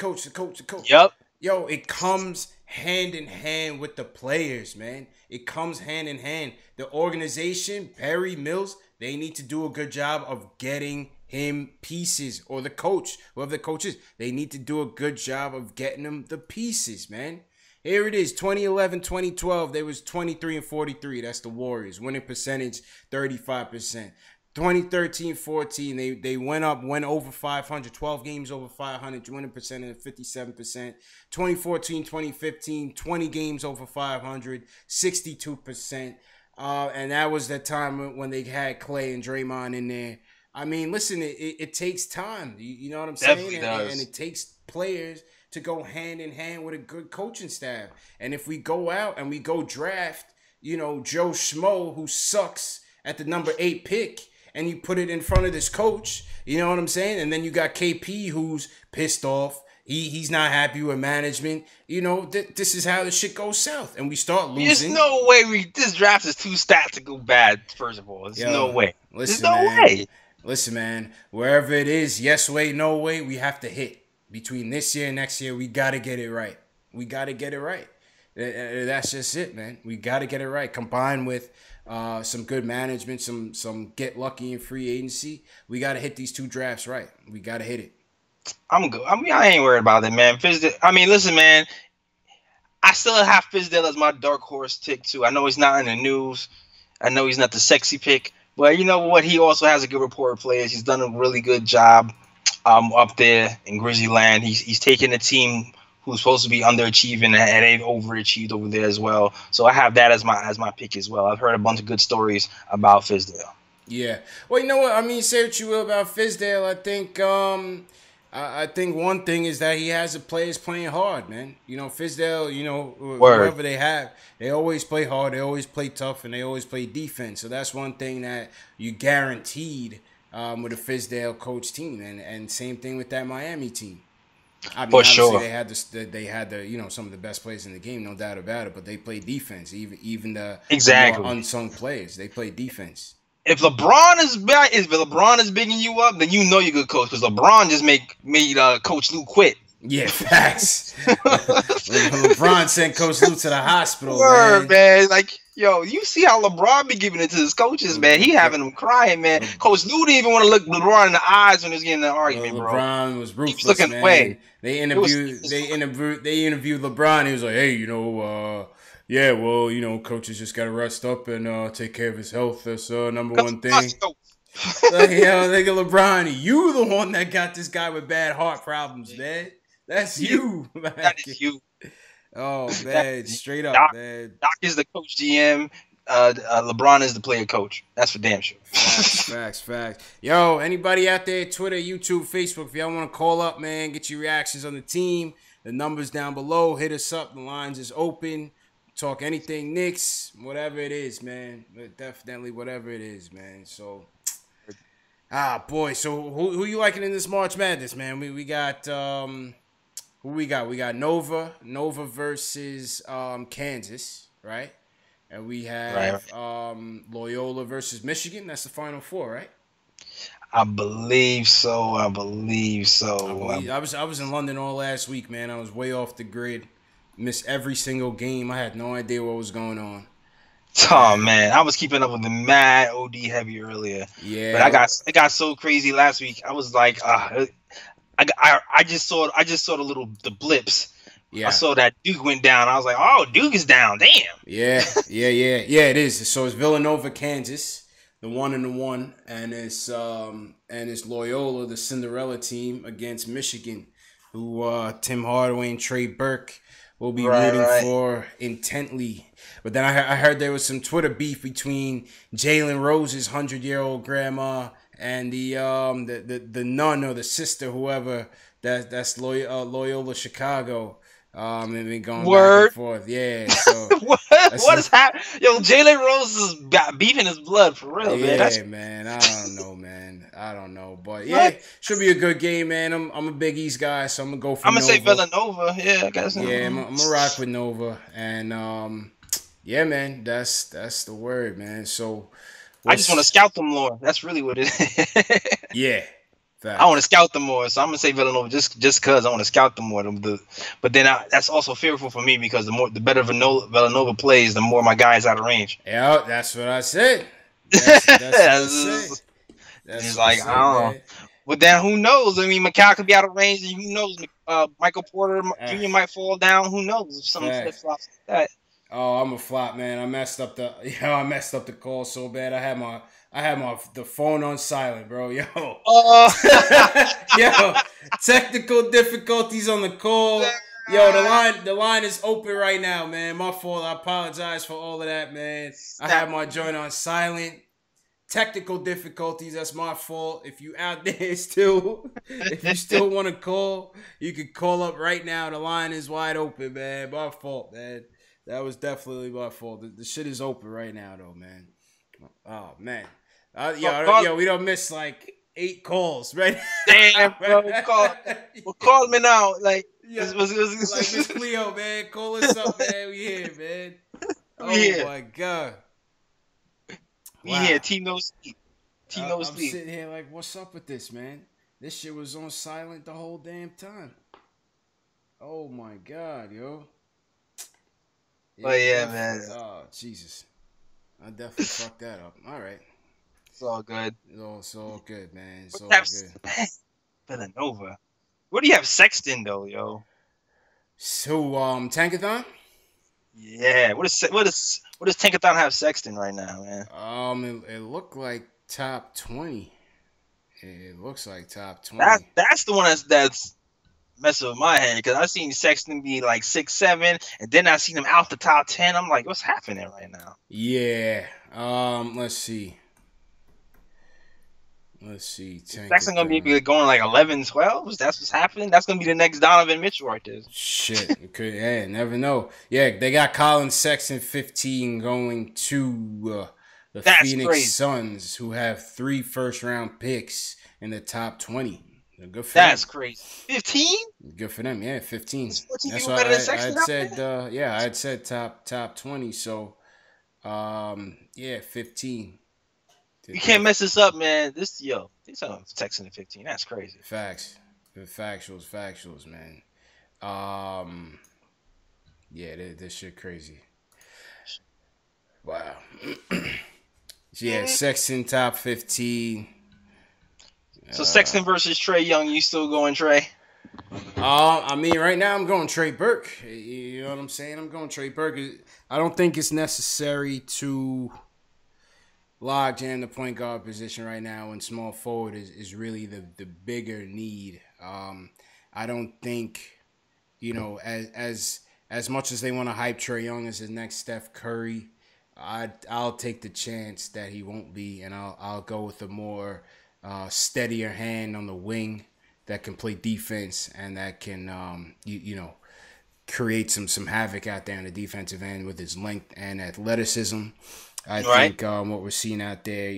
S2: Yep.
S1: Yo, it comes hand in hand with the players, man. It comes hand in hand. The organization, Perry, Mills, they need to do a good job of getting him pieces, or the coach, whoever the coach is. They need to do a good job of getting him the pieces, man. Here it is, 2011, 2012, they was 23 and 43. That's the Warriors. Winning percentage, 35%. 2013-14, they went over 500, 12 games over 500, winning percentage of 57%. 2014-2015, 20 games over 500, 62%. And that was the time when they had Clay and Draymond in there. I mean, listen, it takes time. You know what I'm saying?
S2: Definitely does.
S1: And it takes players to go hand in hand with a good coaching staff. And if we go out and we go draft, Joe Schmo, who sucks at the number 8 pick, and you put it in front of this coach, you know what I'm saying? And then you got KP, who's pissed off. He's not happy with management. This is how the shit goes south, and we start losing.
S2: There's no way this draft is too stacked to go bad. First of all, there's no way. There's no way.
S1: Listen, man. Wherever it is, yes way, no way, we have to hit. Between this year and next year, we got to get it right. We got to get it right. That's just it, man. We got to get it right. Combined with some good management, some get lucky in free agency. We got to hit these 2 drafts right. We got to hit it.
S2: I'm good. I mean, I ain't worried about it, man. Listen, man. I still have Fizdale as my dark horse pick too. I know he's not in the news. I know he's not the sexy pick, but you know what? He also has a good rapport of players. He's done a really good job up there in Grizzly Land. He's taken a team who's supposed to be underachieving, and they've overachieved over there as well. So I have that as my pick as well. I've heard a bunch of good stories about Fizdale.
S1: Yeah. Well, you know what? I mean, say what you will about Fizdale. I think one thing is that he has the players playing hard, man. Fizdale, whoever they have, they always play hard, they always play tough, and they always play defense. So that's one thing that you guaranteed with a Fizdale coach team, and same thing with that Miami team. I mean,
S2: for sure,
S1: they had some of the best players in the game, no doubt about it. But they play defense, even the more unsung players. They play defense.
S2: If LeBron is bigging you up, then you know you're a good coach, because LeBron just made Coach Lou quit.
S1: Yeah, facts. LeBron sent Coach Lou to the hospital.
S2: Man. Like, yo, you see how LeBron be giving it to his coaches, man. He having them crying, man. Coach Lou didn't even want to look LeBron in the eyes when he was getting in an argument, bro.
S1: LeBron was ruthless,
S2: he was looking away.
S1: They interviewed LeBron. He was like, hey, yeah, well, coaches just got to rest up and take care of his health. That's number one thing. Like, nigga, LeBron, you the one that got this guy with bad heart problems, man. That's you. Man.
S2: That is you.
S1: Oh, man, straight up, man.
S2: Doc is the coach GM. LeBron is the player coach. That's for damn sure.
S1: Facts. Yo, anybody out there, Twitter, YouTube, Facebook, if y'all want to call up, man, get your reactions on the team. The number's down below. Hit us up. The lines is open. Talk anything Knicks, whatever it is, man. Definitely whatever it is, man. So, boy. So who you liking in this March Madness, man? We got Who we got? We got Nova versus Kansas, right? And we
S2: Right.
S1: have Loyola versus Michigan. That's the final four, right?
S2: I believe so. I believe
S1: I
S2: so.
S1: believe I was in London all last week, man. I was way off the grid. Missed every single game. I had no idea what was going on.
S2: Oh
S1: And
S2: man, I was keeping up with the mad OD heavy earlier, but
S1: yeah,
S2: it got so crazy last week. I was like, I just saw the blips. I
S1: yeah,
S2: saw that Duke went down. I was like, oh, Duke is down. Damn.
S1: yeah. It is. So it's Villanova, Kansas, the 1-1, and it's Loyola, the Cinderella team, against Michigan, who Tim Hardaway and Trey Burke will be
S2: Right,
S1: rooting
S2: right.
S1: for intently. But then I heard there was some Twitter beef between Jalen Rose's 100-year-old grandma and the nun or the sister, whoever that's Loyola Chicago. And been going back and
S2: Word.
S1: forth. Yeah, so
S2: what
S1: that's
S2: what is happening? Yo, Jalen Rose is got beef in his blood for real, man. That's
S1: yeah, man. I don't know, man. I don't know, but yeah,
S2: what
S1: should be a good game, man. I'm a Big East guy, so I'm gonna go for
S2: I'm gonna say
S1: Nova.
S2: Villanova. Yeah, I guess.
S1: Yeah, I'm gonna rock with Nova, and yeah, man. That's the word, man. So
S2: I just want to
S1: what's
S2: scout them more. That's really what it is.
S1: yeah,
S2: I want to
S1: facts.
S2: scout them more, so I'm gonna say Villanova just because I want to scout them more. But then that's also fearful for me because the better Villanova plays, the more my guy's out of range.
S1: Yeah, that's what I said. That's what I said.
S2: it's,
S1: That's
S2: it's
S1: what I
S2: like I
S1: said,
S2: don't know.
S1: man.
S2: But then who knows? I mean, Macau could be out of range, and who knows? Michael Porter
S1: Uh,
S2: Jr. might fall down. Who knows? If some flip
S1: facts.
S2: flops like that.
S1: Oh, I'm a flop, man. I messed up the call so bad. I had my the phone on silent, bro. Yo.
S2: Oh,
S1: Yo, technical difficulties on the call. Yo, the line is open right now, man. My fault. I apologize for all of that, man. I had my joint on silent. Technical difficulties, that's my fault. If you out there still, if you still want to call, you can call up right now. The line is wide open, man. My fault, man. That was definitely my fault. The shit is open right now, though, man. Oh man, we don't miss like 8 calls, right?
S2: Damn, bro, call me now. Like,
S1: Yeah, like Miss Cleo, man, call us up, man. We here, man.
S2: we
S1: Oh
S2: here,
S1: my god,
S2: we here.
S1: wow.
S2: Team no sleep, team no
S1: I'm
S2: sleep.
S1: sitting here like, what's up with this, man? This shit was on silent the whole damn time. Oh my god, yo.
S2: Oh
S1: Yeah,
S2: yeah, man,
S1: oh Jesus, I definitely fucked that up. All right,
S2: it's all good.
S1: it's all good, man. It's
S2: What
S1: all
S2: have
S1: good.
S2: Villanova? Where do you have Sexton though, yo?
S1: So, Tankathon.
S2: Yeah, what does Tankathon have Sexton right now, man?
S1: It looked like top 20. It looks like top
S2: That
S1: 20.
S2: that's the one that's messing with my head because I seen Sexton be like 6'7", and then I seen him out the top 10. I'm like, what's happening right now?
S1: Yeah. Let's see.
S2: Sexton gonna be
S1: Tankathon.
S2: going like 11, 12. That's what's happening. That's gonna be the next Donovan Mitchell right there.
S1: Shit, it could. Yeah, never know. Yeah, they got Colin Sexton 15 going to the
S2: That's
S1: Phoenix
S2: crazy.
S1: Suns, who have 3 first-round picks in the top 20. Good for
S2: That's
S1: them.
S2: crazy. 15?
S1: Good for them. Yeah, 15.
S2: Is 14
S1: That's
S2: people
S1: why
S2: better than
S1: I
S2: Sexton
S1: had
S2: out
S1: said.
S2: there?
S1: Yeah, I had said top 20. So, yeah, 15.
S2: You can't mess this up, man. These are Sexton at 15. That's crazy.
S1: Facts. Factuals, man. Um, yeah, this shit crazy. Wow. Yeah, Sexton top 15.
S2: So Sexton versus Trey Young, you still going Trey?
S1: I mean, right now I'm going Trey Burke. You know what I'm saying? I'm going Trey Burke. I don't think it's necessary to log jam the point guard position right now, and small forward is really the bigger need. I don't think, as much as they want to hype Trey Young as the next Steph Curry, I'll take the chance that he won't be, and I'll go with a more steadier hand on the wing that can play defense and that can create some havoc out there on the defensive end with his length and athleticism. I think what we're seeing out there,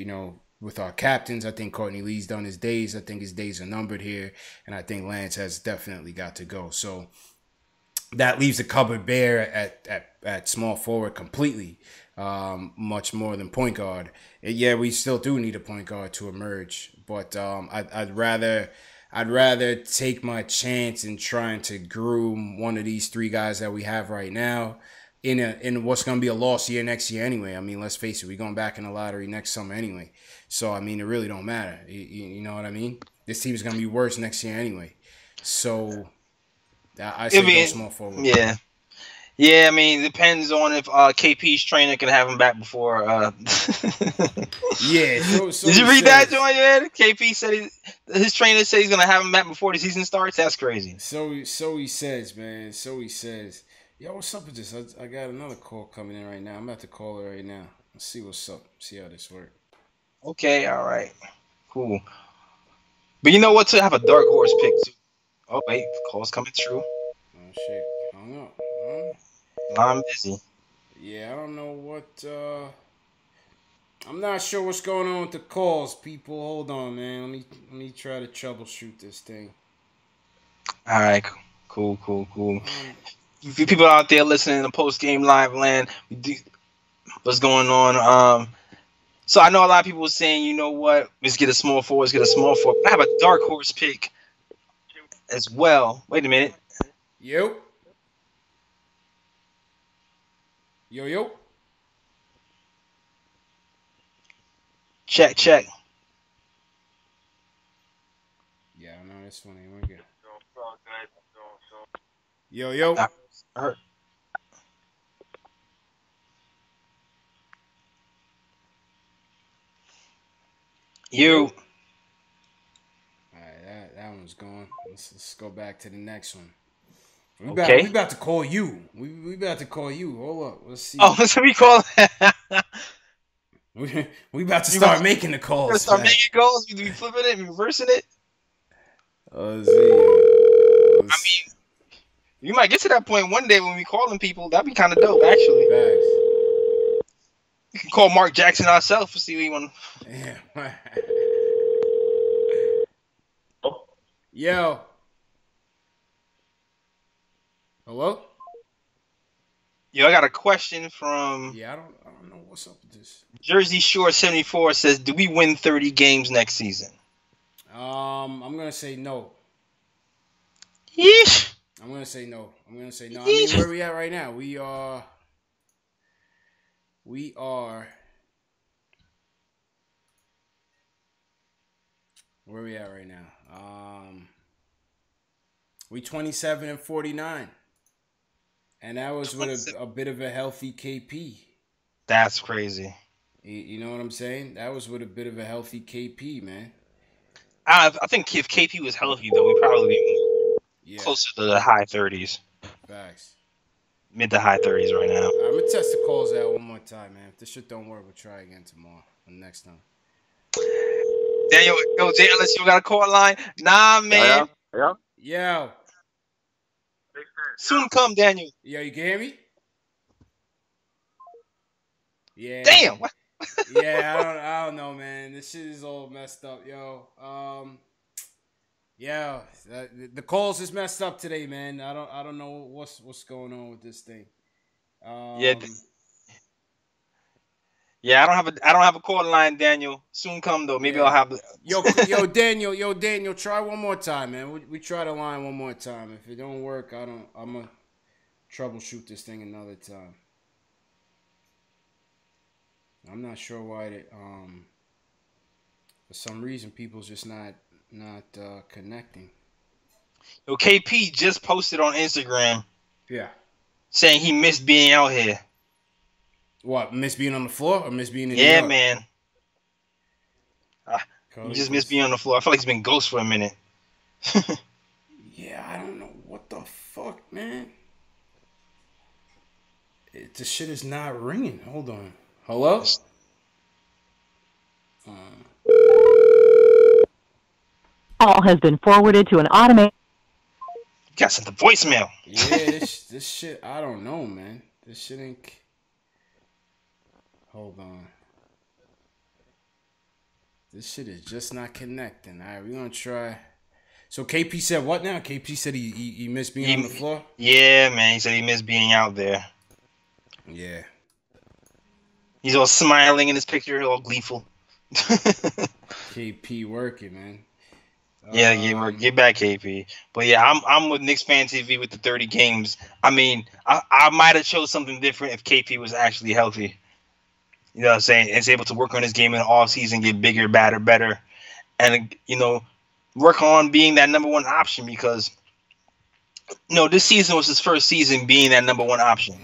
S1: with our captains. I think Courtney Lee's done his days. I think his days are numbered here, and I think Lance has definitely got to go. So that leaves the cupboard bare at small forward completely, much more than point guard. Yeah, we still do need a point guard to emerge, but I'd rather take my chance in trying to groom one of these three guys that we have right now in what's going to be a lost year next year anyway. I mean, let's face it, we're going back in the lottery next summer anyway. So, I mean, it really don't matter. You know what I mean? This team is going to be worse next year anyway. So, I say go small forward.
S2: Yeah. Yeah, I mean, it depends on if KP's trainer can have him back before.
S1: Yeah. So
S2: did you read that, Joel? Yeah, KP said his trainer said he's gonna have him back before the season starts. That's crazy.
S1: So he says, man. So he says. Yo, what's up with this? I got another call coming in right now. I'm about to call her right now. Let's see what's up. See how this works.
S2: Okay, all right, cool. But you know what? To have a dark horse pick too. Oh wait, call's coming through.
S1: Oh shit, hung up.
S2: I'm busy.
S1: Yeah, I don't know what. I'm not sure what's going on with the calls, people. Hold on, man. Let me try to troubleshoot this thing.
S2: All right, cool. People out there listening to post game live land, what's going on? So I know a lot of people were saying, you know what, let's get a small forward. I have a dark horse pick as well. Wait a minute.
S1: Yo.
S2: Check.
S1: Yeah, I know this one ain't good. Yo.
S2: You.
S1: All right, that one's gone. Let's go back to the next one. We about to call you. We about to call you. Hold up. Let's see.
S2: Oh, so we call.
S1: we about to start making the calls.
S2: We're start making calls. We flipping it, reversing it.
S1: Let's see.
S2: I mean, you might get to that point one day when we calling people. That'd be kind of dope, actually.
S1: Thanks.
S2: You can call Mark Jackson ourselves to see what you want.
S1: Yeah. Yo. Hello?
S2: Yo, I got a question from.
S1: Yeah, I don't know what's up with this.
S2: Jersey Shore 74 says, "Do we win 30 games next season?"
S1: I'm gonna say no.
S2: Yeesh.
S1: I'm gonna say no. I mean, where we at right now? We are. Where we at right now? We 27-49, and that was with a bit of a healthy KP.
S2: That's crazy.
S1: You know what I'm saying? That was with a bit of a healthy KP, man.
S2: I think if KP was healthy, though, we'd probably be closer to the high 30s.
S1: Facts.
S2: Mid to high 30s right now.
S1: I'm gonna test the calls out one more time, man. If this shit don't work, we'll try again tomorrow or next time.
S2: Daniel, Jay Ellis, you got a call line? Nah, man.
S3: Yeah.
S1: Yo.
S2: Soon come, Daniel.
S1: Yo, you can hear me? Yeah.
S2: Damn.
S1: Yeah, I don't know, man. This shit is all messed up, yo. Yeah, the calls is messed up today, man. I don't know what's going on with this thing.
S2: Yeah, I don't have a call line, Daniel. Soon come though. Maybe I'll have the
S1: Yo, Daniel, try one more time, man. We try the line one more time. If it don't work, I'm gonna troubleshoot this thing another time. I'm not sure why for some reason people's just not connecting.
S2: Yo, KP just posted on Instagram.
S1: Yeah.
S2: Saying he missed being out here.
S1: What, miss being on the floor or miss being in New
S2: York?
S1: Yeah,
S2: man. He just missed being on the floor. I feel like he's been ghost for a minute.
S1: Yeah, I don't know what the fuck, man. The shit is not ringing. Hold on. Hello?
S4: Call has been forwarded to an automated.
S2: You got sent the voicemail.
S1: Yeah, this shit, I don't know, man. This shit ain't. Hold on. This shit is just not connecting. All right, we're going to try. So KP said what now? KP said he missed being on the floor?
S2: Yeah, man. He said he missed being out there.
S1: Yeah.
S2: He's all smiling in his picture, all gleeful.
S1: KP working, man.
S2: Yeah, get back, KP. But yeah, I'm with Knicks Fan TV with the 30 games. I mean, I might have chose something different if KP was actually healthy. You know what I'm saying? Is able to work on his game in the offseason, get bigger, better. And, work on being that number one option because, this season was his first season being that number one option.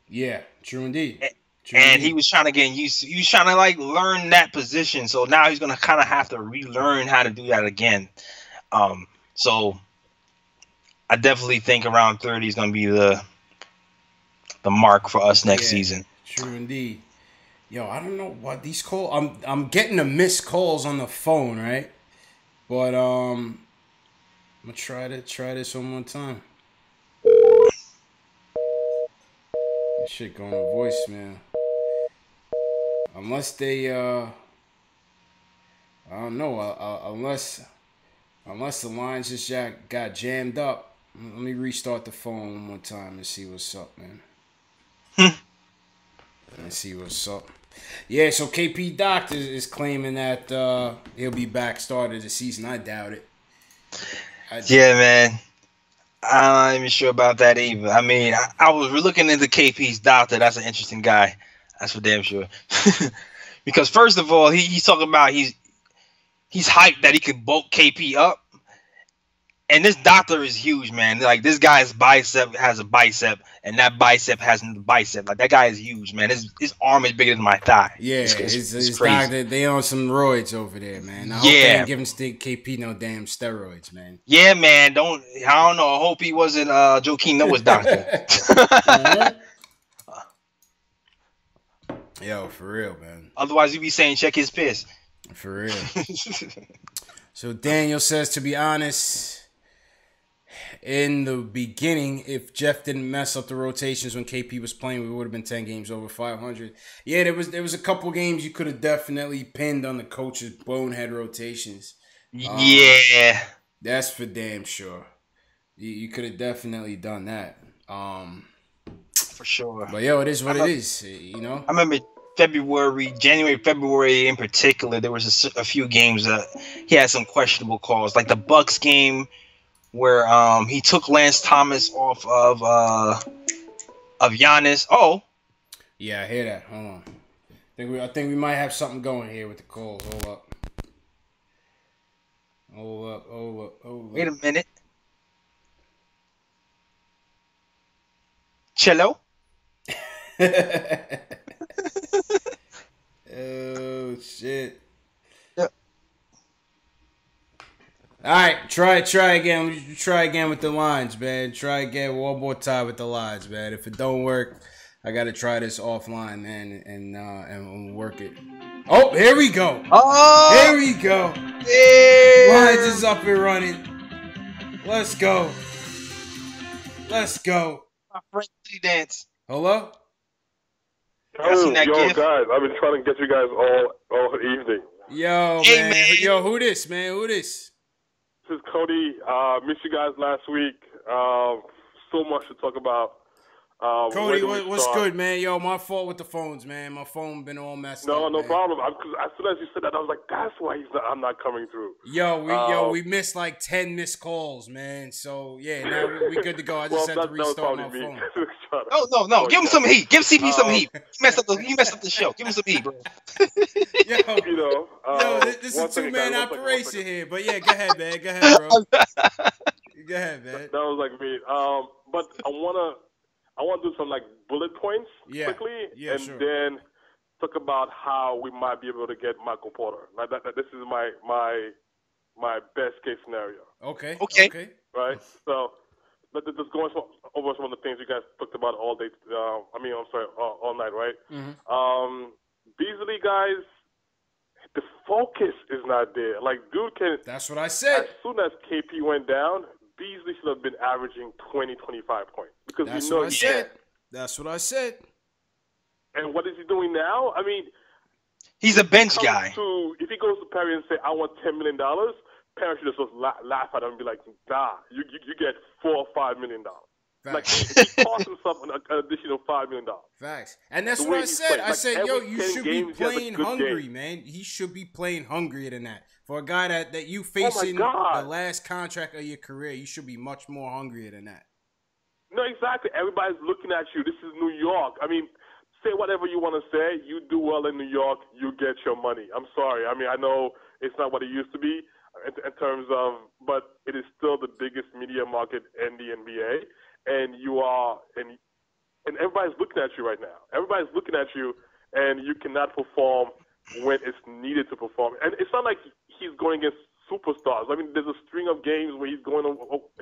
S1: Yeah, true indeed.
S2: He was trying to get used to, he was trying to like learn that position. So now he's going to kind of have to relearn how to do that again. So I definitely think around 30 is going to be the mark for us next season.
S1: True indeed. Yo, I don't know what these calls. I'm getting the missed calls on the phone, right? But I'm gonna try this one more time. This shit going to voicemail. Unless they I don't know. Unless the lines just got jammed up. Let me restart the phone one more time and see what's up, man. Let's see what's up. Yeah, so KP Doctor is claiming that he'll be back start of the season. I doubt it.
S2: Yeah, man. I'm not even sure about that either. I mean, I was looking into KP's doctor. That's an interesting guy. That's for damn sure. Because first of all, he's talking about he's hyped that he could bulk KP up. And this doctor is huge, man. Like, this guy's bicep has a bicep, and that bicep has a bicep. Like, that guy is huge, man. His arm is bigger than my thigh.
S1: Yeah, it's crazy. Doctor, they on some roids over there, man. I hope they ain't giving KP no damn steroids, man.
S2: Yeah, man. I don't know. I hope he wasn't Joakim Noah's doctor.
S1: Yo, for real, man.
S2: Otherwise, you'd be saying check his piss.
S1: For real. So Daniel says, to be honest, in the beginning, if Jeff didn't mess up the rotations when KP was playing, we would have been 10 games over 500. Yeah, there was a couple games you could have definitely pinned on the coach's bonehead rotations.
S2: Yeah.
S1: That's for damn sure. You could have definitely done that.
S2: For sure.
S1: But yo, it is what it is,
S2: I remember January, February in particular, there was a few games that he had some questionable calls. Like the Bucks game where he took Lance Thomas off of Giannis. Oh.
S1: Yeah, I hear that. Hold on. I think we might have something going here with the calls. Hold up.
S2: Wait a minute. Cello?
S1: Oh shit.
S2: Yep.
S1: All right, try again. Try again with the lines, man. Try again one more time with the lines, man. If it don't work, I gotta try this offline, man, and work it. Oh, here we go.
S2: Oh,
S1: here we go.
S2: Yeah.
S1: Lines is up and running. Let's go.
S2: My friend dance.
S1: Hello.
S3: Yo, guys, I've been trying to get you guys all evening.
S1: Yo,
S2: hey, man.
S1: Yo, who this, man? Who this?
S3: This is Cody. Missed you guys last week. So much to talk about.
S1: Cody, what's good, man? Yo, my fault with the phones, man. My phone been all messed up.
S3: No problem. Because as soon as you said that, I was like, that's why I'm not coming through.
S1: We missed like 10 missed calls, man. So yeah, now we good to go. I just had to restart my phone.
S2: No. Give him some heat. Give CP some heat. You messed up the show. Give him some heat, bro.
S1: This is a two-man operation here. But yeah, go ahead, man. Go ahead, bro. Go ahead, man.
S3: That was like me. But I want to do some like bullet points quickly, and then talk about how we might be able to get Michael Porter. Like that this is my best case scenario.
S1: Okay.
S3: Right. So let's just go over some of the things you guys talked about all day. All night, right?
S1: Mm-hmm.
S3: Beasley, guys, the focus is not there. Like, dude can.
S1: That's what I said.
S3: As soon as KP went down, Beasley should have been averaging 20, 25 points. Because
S1: That's
S3: we know
S1: what I said. That's what I said.
S3: And what is he doing now? I mean,
S2: He's a bench guy.
S3: If he goes to Perry and say, I want $10 million, Perry should just laugh at him and be like, nah, you get $4 or $5 million.
S1: Facts.
S3: Like, he cost himself an additional $5 million.
S1: Facts. And that's what I said. I said, yo, you should be playing hungry, man. He should be playing hungrier than that. For a guy that you facing the last contract of your career, you should be much more hungrier than that.
S3: No, exactly. Everybody's looking at you. This is New York. I mean, say whatever you want to say. You do well in New York, you get your money. I'm sorry. I mean, I know it's not what it used to be in terms of, but it is still the biggest media market in the NBA. And you are, and everybody's looking at you right now. Everybody's looking at you, and you cannot perform when it's needed to perform. And it's not like he's going against superstars. I mean, there's a string of games where he's going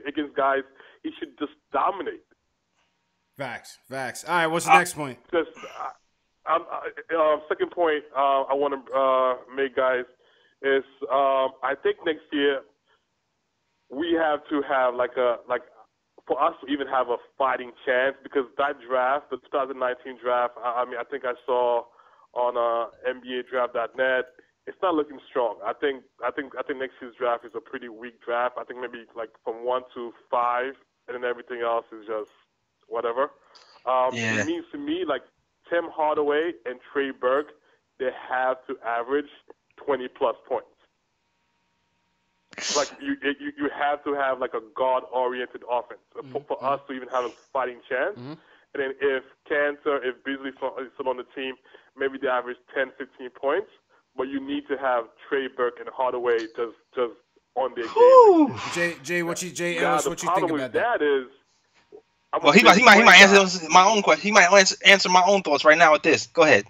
S3: against guys he should just dominate.
S1: Facts. All right, what's the next point?
S3: Second point I want to make, guys, is I think next year we have to have for us to even have a fighting chance, because that draft, the 2019 draft, I mean, I think I saw on NBADraft.net, it's not looking strong. I think next year's draft is a pretty weak draft. I think maybe like from 1 to 5, and then everything else is just whatever. It means to me like Tim Hardaway and Trey Burke, they have to average 20-plus points. Like you have to have like a guard-oriented offense for us to even have a fighting chance. Mm-hmm. And then if Beasley's still on the team, maybe they average 10, 15 points. But you need to have Trey Burke and Hardaway just on their game.
S1: What you think about that?
S2: Well, he might answer my own question. He might answer my own thoughts right now with this. Go ahead.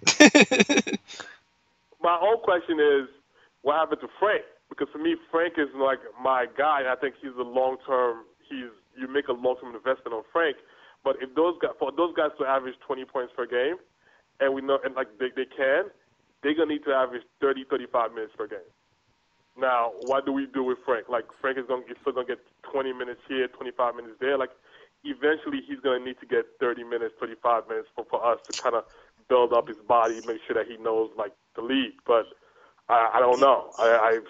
S3: My own question is, what happened to Frank? Because for me, Frank is like my guy. I think he's a long-term. You make a long-term investment on Frank. But if those guys to average 20 points per game, and we know, and like they can, they're gonna need to average 30, 35 minutes per game. Now, what do we do with Frank? Like Frank is still gonna get 20 minutes here, 25 minutes there. Like eventually, he's gonna need to get 30 minutes, 35 minutes for us to kind of build up his body, make sure that he knows like the league. But I don't know. I'm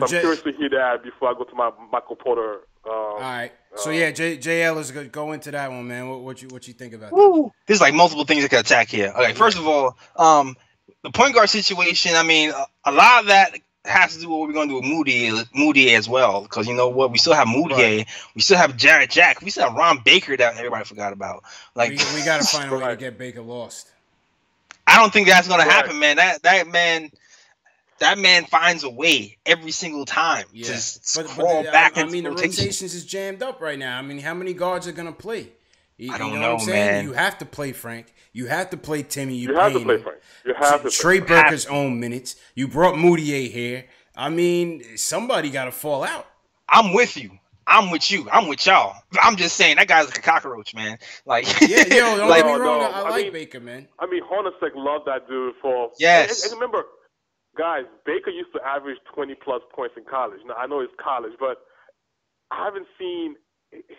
S3: curious to hear that before I go to my Michael Porter.
S1: All right. So yeah, JL is going to go into that one, man. What you think about that?
S2: There's like multiple things that can attack here. Okay, first of all, the point guard situation. I mean, a lot of that has to do with what we're going to do with Moody as well. Because you know what, we still have Moody, right. We still have Jarrett Jack, we still have Ron Baker that everybody forgot about. Like
S1: we got to find a way to get Baker lost.
S2: I don't think that's going to happen, man. That man finds a way every single time to crawl back into
S1: the rotations is jammed up right now. I mean, how many guards are going to play?
S2: I don't know, man.
S1: You have to play Frank. You have to play Timmy.
S3: You have to play Frank. You have to
S1: Trey Burker's own minutes. You brought Moutier here. I mean, somebody got to fall out.
S2: I'm with you. I'm with you. I'm with y'all. I'm just saying that guy's like a cockroach, man. Like,
S1: don't get me wrong. I like Baker, man.
S3: I mean, Hornacek loved that dude for.
S2: Yes.
S3: And remember, guys, Baker used to average 20-plus points in college. Now, I know it's college, but I haven't seen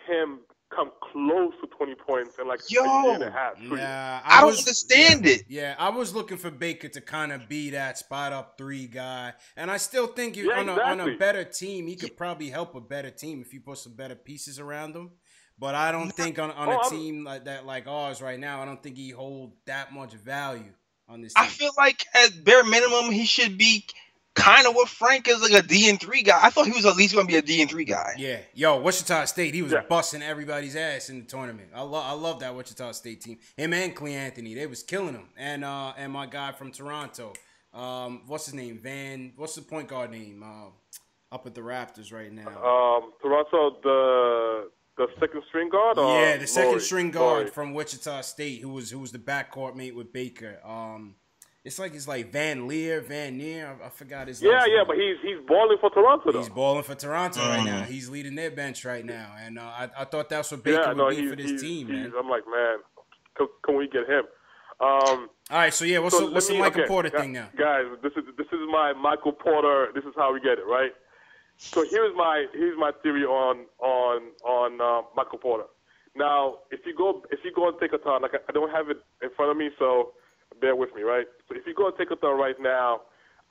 S3: him come close to 20 points in like a year and a half.
S2: I don't understand it.
S1: Yeah, I was looking for Baker to kind of be that spot-up 3 guy. And I still think on a better team, he could probably help a better team if you put some better pieces around him. But I don't think on a team like that, like ours right now, I don't think he hold that much value on this team.
S2: I feel like at bare minimum, he should be kind of what Frank is, like a D&3 guy. I thought he was at least going to be a D&3 guy.
S1: Yeah. Yo, Wichita State, he was busting everybody's ass in the tournament. I love that Wichita State team. Him and Cle Anthony, they was killing him. And my guy from Toronto, what's his name? What's the point guard name? Up at the Raptors right now.
S3: Toronto, the second string guard?
S1: Yeah, the second string guard from Wichita State, who was the backcourt mate with Baker. It's like Van Neer. I forgot his name.
S3: Yeah, but he's balling for Toronto, though.
S1: He's balling for Toronto right now. He's leading their bench right now. And I thought that's what Baker would be for this team, man.
S3: I'm like, man, can we get him?
S1: All right, so yeah, what's the Michael Porter thing now?
S3: Guys, this is my Michael Porter. This is how we get it, right? So here's my theory on Michael Porter. Now, if you go and take a time, like I don't have it in front of me, so bear with me, right? So if you go and take a thought right now,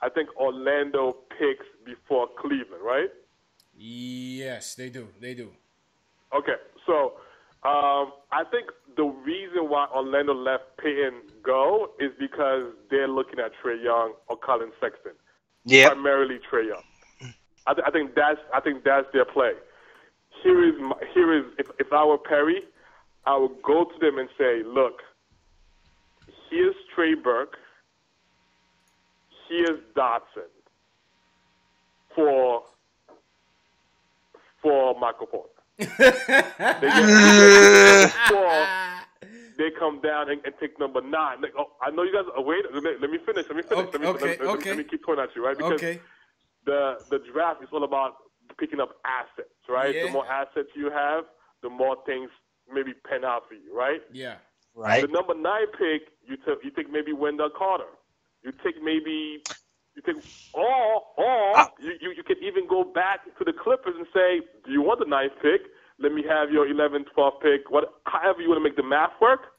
S3: I think Orlando picks before Cleveland, right?
S1: Yes, they do. They do.
S3: Okay, so I think the reason why Orlando let Payton go is because they're looking at Trae Young or Colin Sexton.
S2: Yeah.
S3: Primarily Trae Young. I think that's their play. Here is if I were Perry, I would go to them and say, look, here's Trey Burke, here's Dotson for Michael Porter. They come down and take number 9. Like, I know you guys. Wait, let me finish. Let me keep pointing at you, right? Because the draft is all about picking up assets, right?
S1: Yeah.
S3: The more assets you have, the more things maybe pan out for you, right?
S1: Yeah.
S2: Right.
S3: The number 9 pick, you take maybe Wendell Carter. You take, or you can even go back to the Clippers and say, do you want the 9th pick? Let me have your 11th, 12th pick. However you want to make the math work,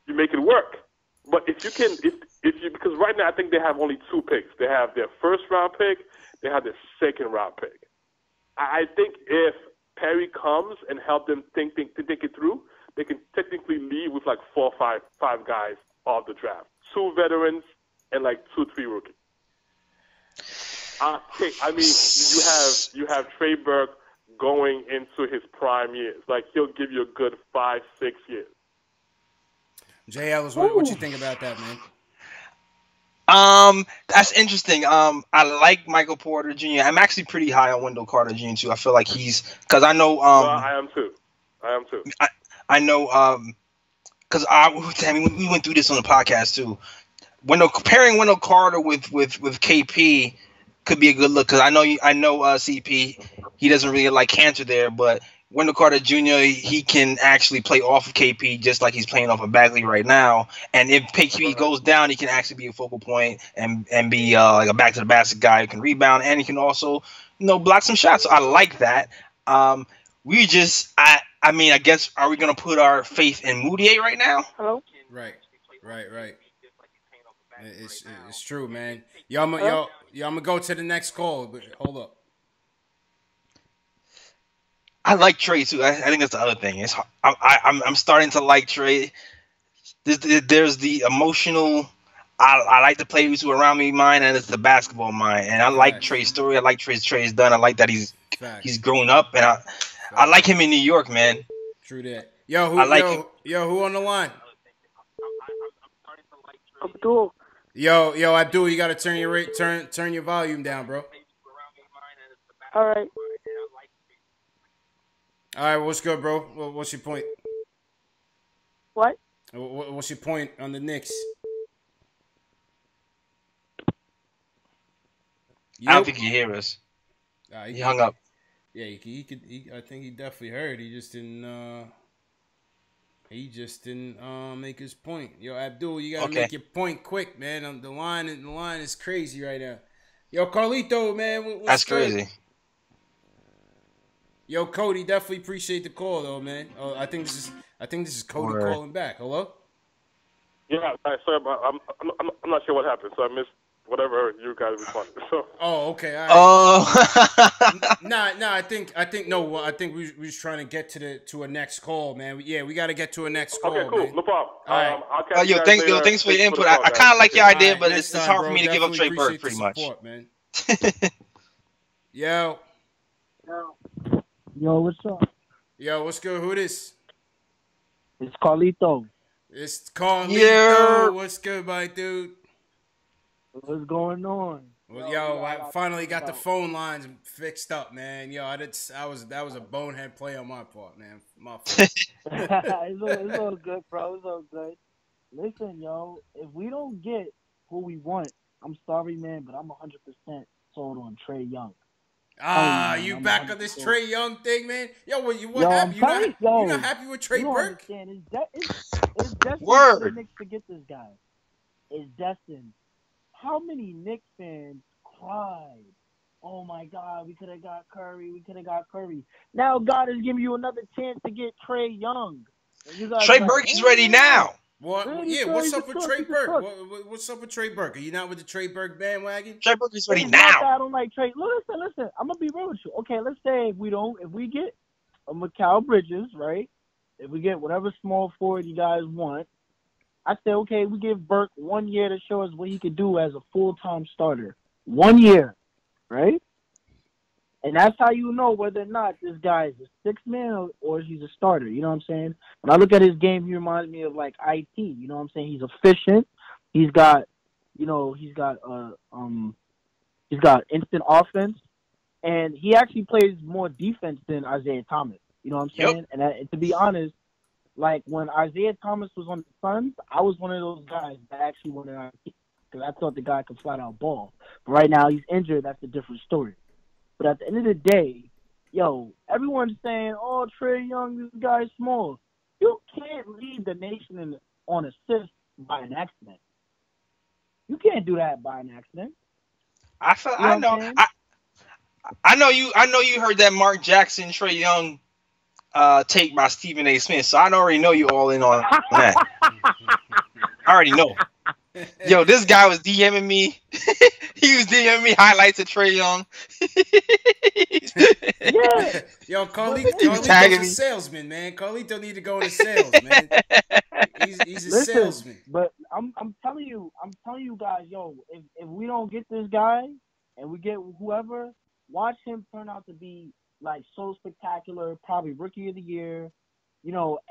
S3: you make it work. But if you can, because right now I think they have only 2 picks. They have their first round pick. They have their second round pick. I think if Perry comes and help them think it through, they can technically leave with like 4 or 5 guys off the draft. 2 veterans and like 2, 3 rookies. You have Trey Burke going into his prime years. Like, he'll give you a good 5, 6 years.
S1: Jay Ellis, what you think about that, man?
S2: That's interesting. I like Michael Porter Jr. I'm actually pretty high on Wendell Carter Jr. too. I feel like because I know.
S3: Well, I am too.
S2: I know. Because we went through this on the podcast too. Pairing Wendell Carter with KP could be a good look, because I know CP, he doesn't really like Cantor there, but Wendell Carter Jr., he can actually play off of KP just like he's playing off of Bagley right now. And if KP goes down, he can actually be a focal point and be like a back to the basket guy who can rebound, and he can also block some shots. So I like that. I guess, are we gonna put our faith in Moutier right now?
S5: Hello.
S1: Right. It's true, man. I'm gonna go to the next call, but hold up.
S2: I like Trey too. I think that's the other thing. I'm starting to like Trey. There's the emotional. I like the players who are around me mind, and it's the basketball mind. And I like Trey's story. I like Trey's done. I like that he's grown up, and I like him in New York, man.
S1: True that. Who on the line?
S5: Abdul.
S1: Yo, Abdul, you gotta turn your volume down, bro.
S5: All right.
S1: All right, what's good, bro? What's your point?
S5: What?
S1: What's your point on the Knicks?
S2: I don't think he hear us. He hung up.
S1: Yeah, he could. I think he definitely heard. He just didn't. Make his point. Yo, Abdul, you gotta make your point quick, man. The line is crazy right now. Yo, Carlito, man, what's
S2: That's
S1: good?
S2: crazy.
S3: Yo, Cody, definitely appreciate the call, though, man. I think this is Cody calling back. Hello? Yeah, sorry, I'm not sure what happened, so I missed whatever you guys responded. So. Oh, okay. All right. I think we was trying to get to a next call, man. We got to get to a next call. Okay, cool, man. No problem. All right.
S2: Thanks for your input. I kind of like your idea, but it's hard for me to give up Trey Burke pretty much.
S3: Support, man. Yo.
S6: Yo, what's up?
S3: Yo, what's good? Who this?
S6: It's Carlito.
S3: It's Carlito.
S2: Yeah.
S3: What's good, my dude?
S6: What's going on?
S3: Well, I finally got the phone lines fixed up, man. Yo, that was a bonehead play on my part, man. My fault.
S6: It's all good, bro. It's all good. Listen, yo, if we don't get who we want, I'm sorry, man, but I'm 100% sold on Trae Young.
S3: You back on this Trae Young thing, man? Yo, you're not happy with Trey Burke?
S6: It's destined for the Knicks to get this guy. It's destined. How many Knicks fans cried? Oh my God, we could have got Curry. Now God is giving you another chance to get Trae Young.
S2: Trey Burke is ready now.
S1: Well, yeah. What's up with Trey Burke? What's up with Trey Burke? Are you not with the Trey Burke bandwagon?
S2: Trey Burke is ready now.
S6: I don't like Trey. Listen. I'm gonna be real with you. Okay, let's say if we get a Mikal Bridges, right? If we get whatever small forward you guys want, I say okay. We give Burke 1 year to show us what he could do as a full-time starter. 1 year, right? And that's how you know whether or not this guy is a sixth man or he's a starter. You know what I'm saying? When I look at his game, he reminds me of like IT. You know what I'm saying? He's efficient. He's got instant offense, and he actually plays more defense than Isaiah Thomas. You know what I'm saying? Yep. And to be honest, like when Isaiah Thomas was on the Suns, I was one of those guys that actually wanted IT because I thought the guy could flat out ball. But right now he's injured. That's a different story. But at the end of the day, everyone's saying, "Oh, Trae Young, this guy's small." You can't lead the nation on assists by an accident. You can't do that by an accident.
S2: I know you heard that Mark Jackson, Trae Young take by Stephen A. Smith, so I already know you all in on that. I already know. Yo, this guy was DMing me. He was DMing me highlights of Trae Young.
S1: Yeah. Yo, Carlito's a salesman, man. Carlito need to go into sales, man. He's a salesman.
S6: But I'm telling you guys, if we don't get this guy and we get whoever, watch him turn out to be like so spectacular, probably rookie of the year,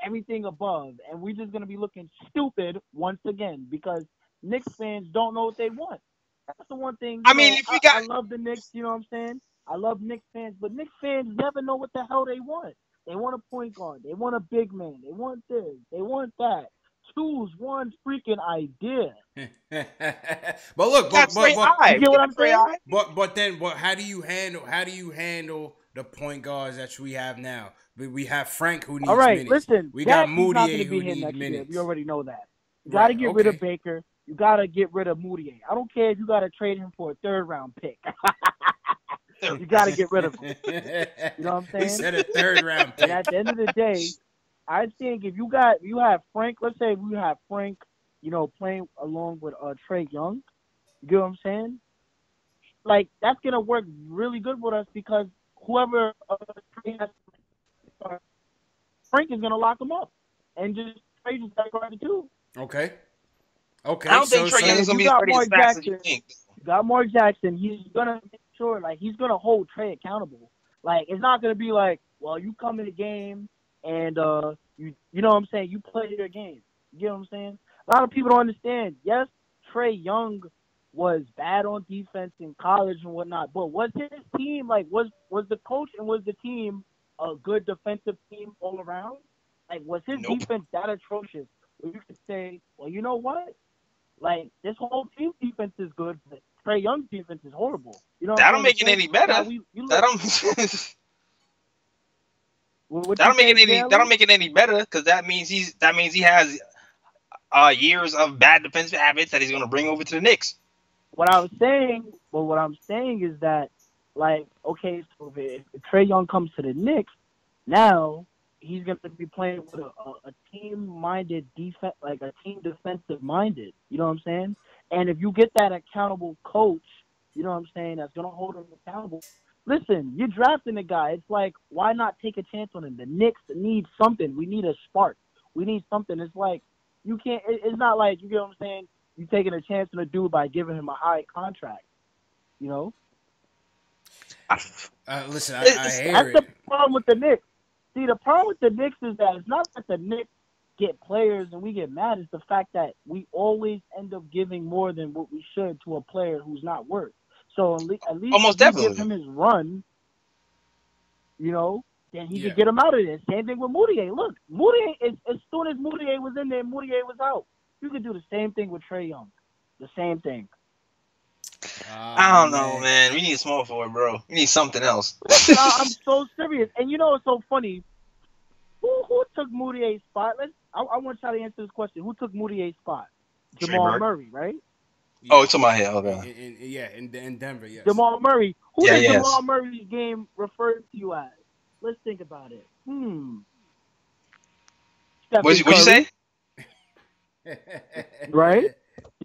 S6: everything above, and we're just gonna be looking stupid once again because Knicks fans don't know what they want. That's the one thing. I love the Knicks. You know what I'm saying? I love Knicks fans, but Knicks fans never know what the hell they want. They want a point guard. They want a big man. They want this. They want that. Choose one freaking idea.
S1: But look,
S6: you get what I'm saying?
S1: But how do you handle the point guards that we have now? We have Frank who needs minutes.
S6: Listen,
S1: we got Moutier who needs minutes.
S6: Year. We already know that. You got to get rid of Baker. You got to get rid of Moutier. I don't care if you got to trade him for a third-round pick. You got to get rid of him. You know what I'm saying?
S1: He said a third-round pick.
S6: And at the end of the day, I think if you have Frank, let's say we have Frank, playing along with Trae Young, you get what I'm saying? Like, that's going to work really good with us because whoever Trae has, Frank is going to lock him up and just Trae just got to guard it too.
S1: Okay.
S2: I don't think Trae Young is going to be as fast as you think.
S6: You got Mark Jackson. He's going to make sure, he's going to hold Trae accountable. Like, it's not going to be like, well, you come in the game and, you know what I'm saying, you play your game. You get what I'm saying? A lot of people don't understand. Yes, Trae Young was bad on defense in college and whatnot, but was his team, was the coach and was the team a good defensive team all around? Like, was his defense that atrocious? Where you could say, well, you know what? Like, this whole team defense is good, but Trae Young's defense is horrible. You know,
S2: that don't make it any better. That don't make it any better because that means he has years of bad defensive habits that he's going to bring over to the Knicks.
S6: What I'm saying is that, okay, so if Trae Young comes to the Knicks, now he's going to be playing with a team-minded defense, like a team defensive-minded. You know what I'm saying? And if you get that accountable coach, you know what I'm saying, that's going to hold him accountable. Listen, you're drafting a guy. It's like, why not take a chance on him? The Knicks need something. We need a spark. We need something. It's like, you can't, it's not like, you get what I'm saying, you're taking a chance on a dude by giving him a high contract. You know?
S1: Listen, I hear
S6: that's
S1: it.
S6: the problem with the Knicks. See, the problem with the Knicks is that it's not that the Knicks get players and we get mad. It's the fact that we always end up giving more than what we should to a player who's not worth. So at least
S2: almost definitely
S6: give him his run, then he could get him out of there. Same thing with Moutier. Look, Moutier, as soon as Moutier was in there, Moutier was out. You could do the same thing with Trae Young. The same thing.
S2: I don't know, man. We need a small forward, bro. We need something else.
S6: I'm so serious. And it's so funny. Who took Moutier's spot? I want y'all to answer this question. Who took Moutier's spot? Jamal Murray, right?
S2: Yeah. Oh, it's on my head. Okay.
S1: In Denver, yes.
S6: Jamal Murray. Who did Jamal Murray's game refer to you as? Let's think about it.
S2: What'd you say?
S6: Right?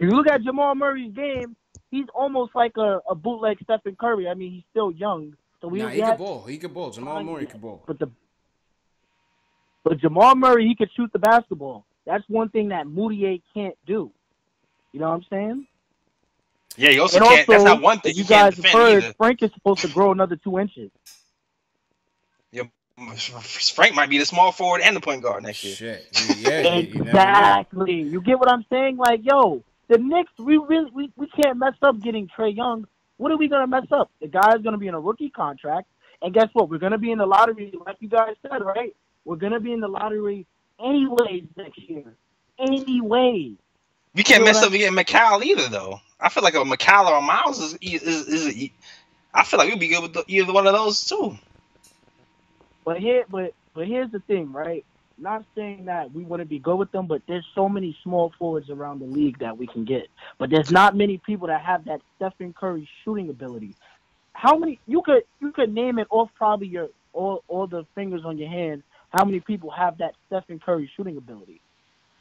S6: You look at Jamal Murray's game, he's almost like a bootleg Stephen Curry. I mean, he's still young. So
S1: he could ball. He could ball. Jamal Murray could ball.
S6: But Jamal Murray, he could shoot the basketball. That's one thing that Moutier can't do. You know what I'm saying?
S2: Yeah, he also can't. That's not one thing.
S6: You guys have heard Frank is supposed to grow another 2 inches.
S2: Yeah, Frank might be the small forward and the point guard next year.
S1: Shit. Yeah,
S6: exactly. You get what I'm saying? Like, yo, the Knicks, we can't mess up getting Trae Young. What are we gonna mess up? The guy's gonna be in a rookie contract, and guess what? We're gonna be in the lottery, like you guys said, right? We're gonna be in the lottery anyways next year. Anyway.
S2: You can't mess up getting McCall either, though. I feel like a McCall or a Miles is I feel like we'd be good with either one of those too.
S6: But here's the thing, right? Not saying that we wouldn't be good with them, but there's so many small forwards around the league that we can get. But there's not many people that have that Stephen Curry shooting ability. How many you could name it off probably your all the fingers on your hand. How many people have that Stephen Curry shooting ability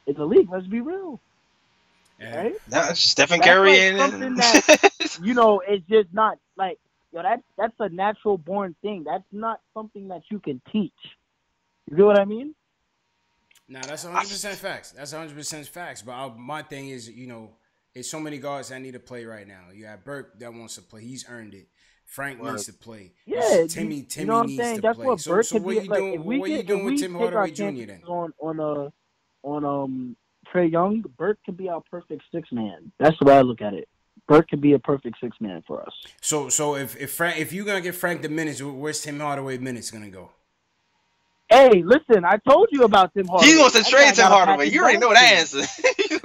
S6: in the league? Let's be real.
S1: Yeah.
S6: Right?
S2: That's Stephen Curry
S6: and something that it's just not like that's a natural born thing. That's not something that you can teach. You get what I mean?
S1: Nah, that's 100% facts. That's 100% facts. But my thing is, it's so many guards that need to play right now. You have Burke that wants to play. He's earned it. Frank needs to play.
S6: Yeah,
S1: Timmy
S6: you know what I'm
S1: needs
S6: saying?
S1: to
S6: That's
S1: play.
S6: What Burke
S1: so what are you doing? What are you doing with Tim Hardaway Jr. then?
S6: On Trae Young, Burke could be our perfect 6-man. That's the way I look at it. Burke could be a perfect 6-man for us.
S1: So if you're gonna give Frank the minutes, where's Tim Hardaway minutes gonna go?
S6: Hey, listen, I told you about Tim Hardaway.
S2: He wants to trade Tim Hardaway. You already know that answer.
S6: This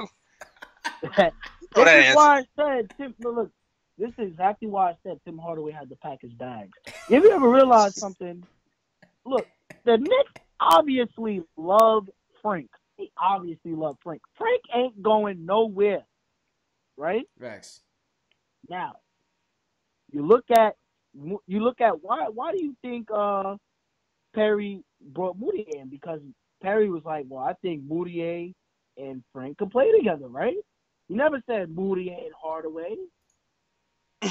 S6: is why I said Tim. Look, this is exactly why I said Tim Hardaway had to pack his bags. If you ever realize something, look, the Knicks obviously love Frank. They obviously love Frank. Frank ain't going nowhere, right?
S1: Facts.
S6: Now, you look at why do you think Perry brought Moutier in? Because Perry was like, well, I think Moutier and Frank could play together, right? He never said Moutier and Hardaway.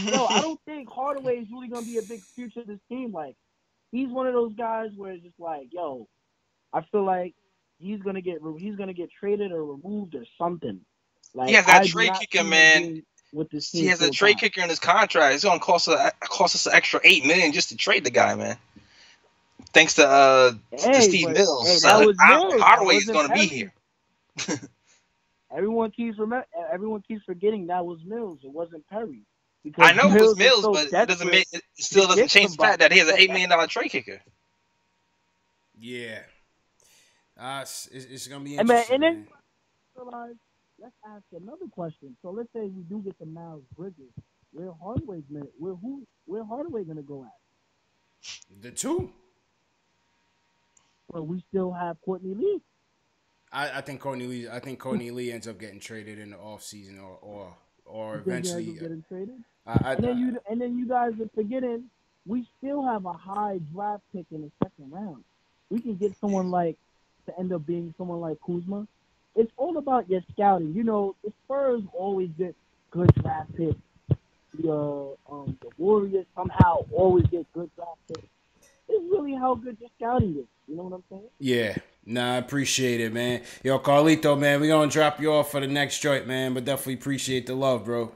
S6: No, I don't think Hardaway is really gonna be a big future of this team. Like, he's one of those guys where it's just like, yo, I feel like he's gonna get traded or removed or something. Like,
S2: he has that trade kicker, man. He has a trade kicker in his contract. It's gonna cost us an extra $8 million just to trade the guy, man. Thanks to Steve Mills. Hardaway is gonna be here.
S6: Everyone keeps forgetting that was Mills. It wasn't Perry.
S2: I know it was Mills, but it still doesn't change the fact that he has an $8 million trade kicker.
S1: Yeah. It's gonna be interesting.
S6: And then let's ask another question. So let's say we do get the Miles Bridges. Where Hardaway gonna go at?
S1: The two.
S6: But we still have Courtney Lee.
S1: I think Courtney Lee ends up getting traded in the offseason or eventually
S6: getting traded. And then you guys are forgetting we still have a high draft pick in the second round. We can get someone to end up being someone like Kuzma. It's all about your scouting. The Spurs always get good draft picks. The Warriors somehow always get good draft picks. It's really how good your scouting is. You know what I'm saying?
S1: Yeah. Nah, I appreciate it, man. Yo, Carlito, man, we gonna drop you off for the next joint, man, but definitely appreciate the love, bro.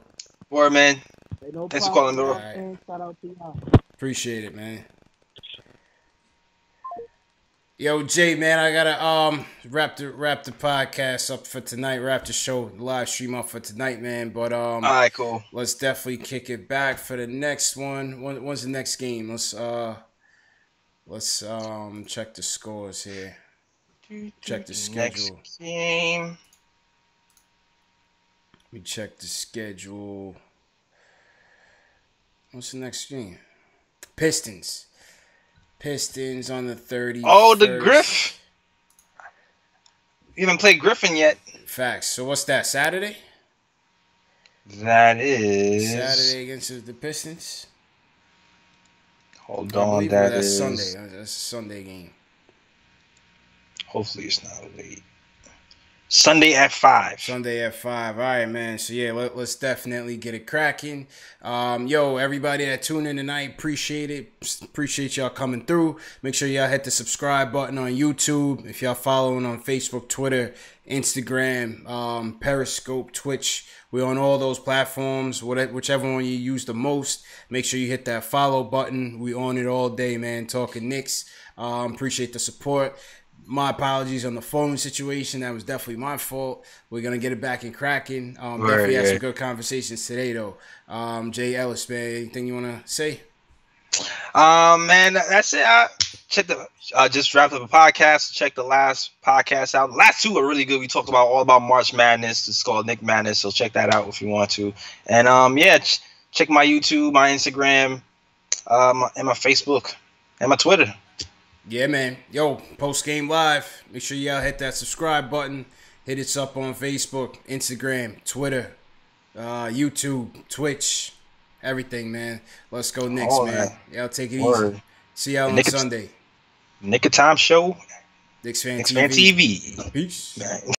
S2: Word, man.
S6: Thanks
S2: for calling, bro.
S1: Right.
S6: Shout out to y'all.
S1: Appreciate it, man. Yo, Jay, man, I gotta wrap the podcast up for tonight. Wrap the show, live stream up for tonight, man. But
S2: all right, cool.
S1: Let's definitely kick it back for the next one. When's the next game? Let's check the scores here. Check the schedule.
S2: Next game.
S1: Let me check the schedule. What's the next game? Pistons on the 30th.
S2: Oh, the Griff. You haven't played Griffin yet.
S1: Facts. So what's that, Saturday?
S2: That is
S1: Saturday against the Pistons.
S2: Hold on, that's
S1: Sunday. That's a Sunday game.
S2: Hopefully it's not late. Sunday at 5.
S1: Sunday at 5. All right, man. So, yeah, let's definitely get it cracking. Yo, everybody that tuned in tonight, appreciate it. Appreciate y'all coming through. Make sure y'all hit the subscribe button on YouTube. If y'all following on Facebook, Twitter, Instagram, Periscope, Twitch, we're on all those platforms. Whichever one you use the most, make sure you hit that follow button. We on it all day, man. Talking Knicks. Appreciate the support. My apologies on the phone situation. That was definitely my fault. We're going to get it back and cracking. Definitely had some good conversations today, though. Jay Ellis, man, anything you want to say?
S2: Man, that's it. Just wrapped up a podcast. Check the last podcast out. The last two are really good. We talked all about March Madness. It's called Nick Madness, so check that out if you want to. And check my YouTube, my Instagram, and my Facebook, and my Twitter.
S1: Yeah, man. Yo, Post Game Live. Make sure y'all hit that subscribe button. Hit us up on Facebook, Instagram, Twitter, YouTube, Twitch, everything, man. Let's go Knicks, man. Y'all take it easy. See y'all on Sunday.
S2: Nick of Time Show.
S1: Knicks Fan
S2: TV.
S1: Peace.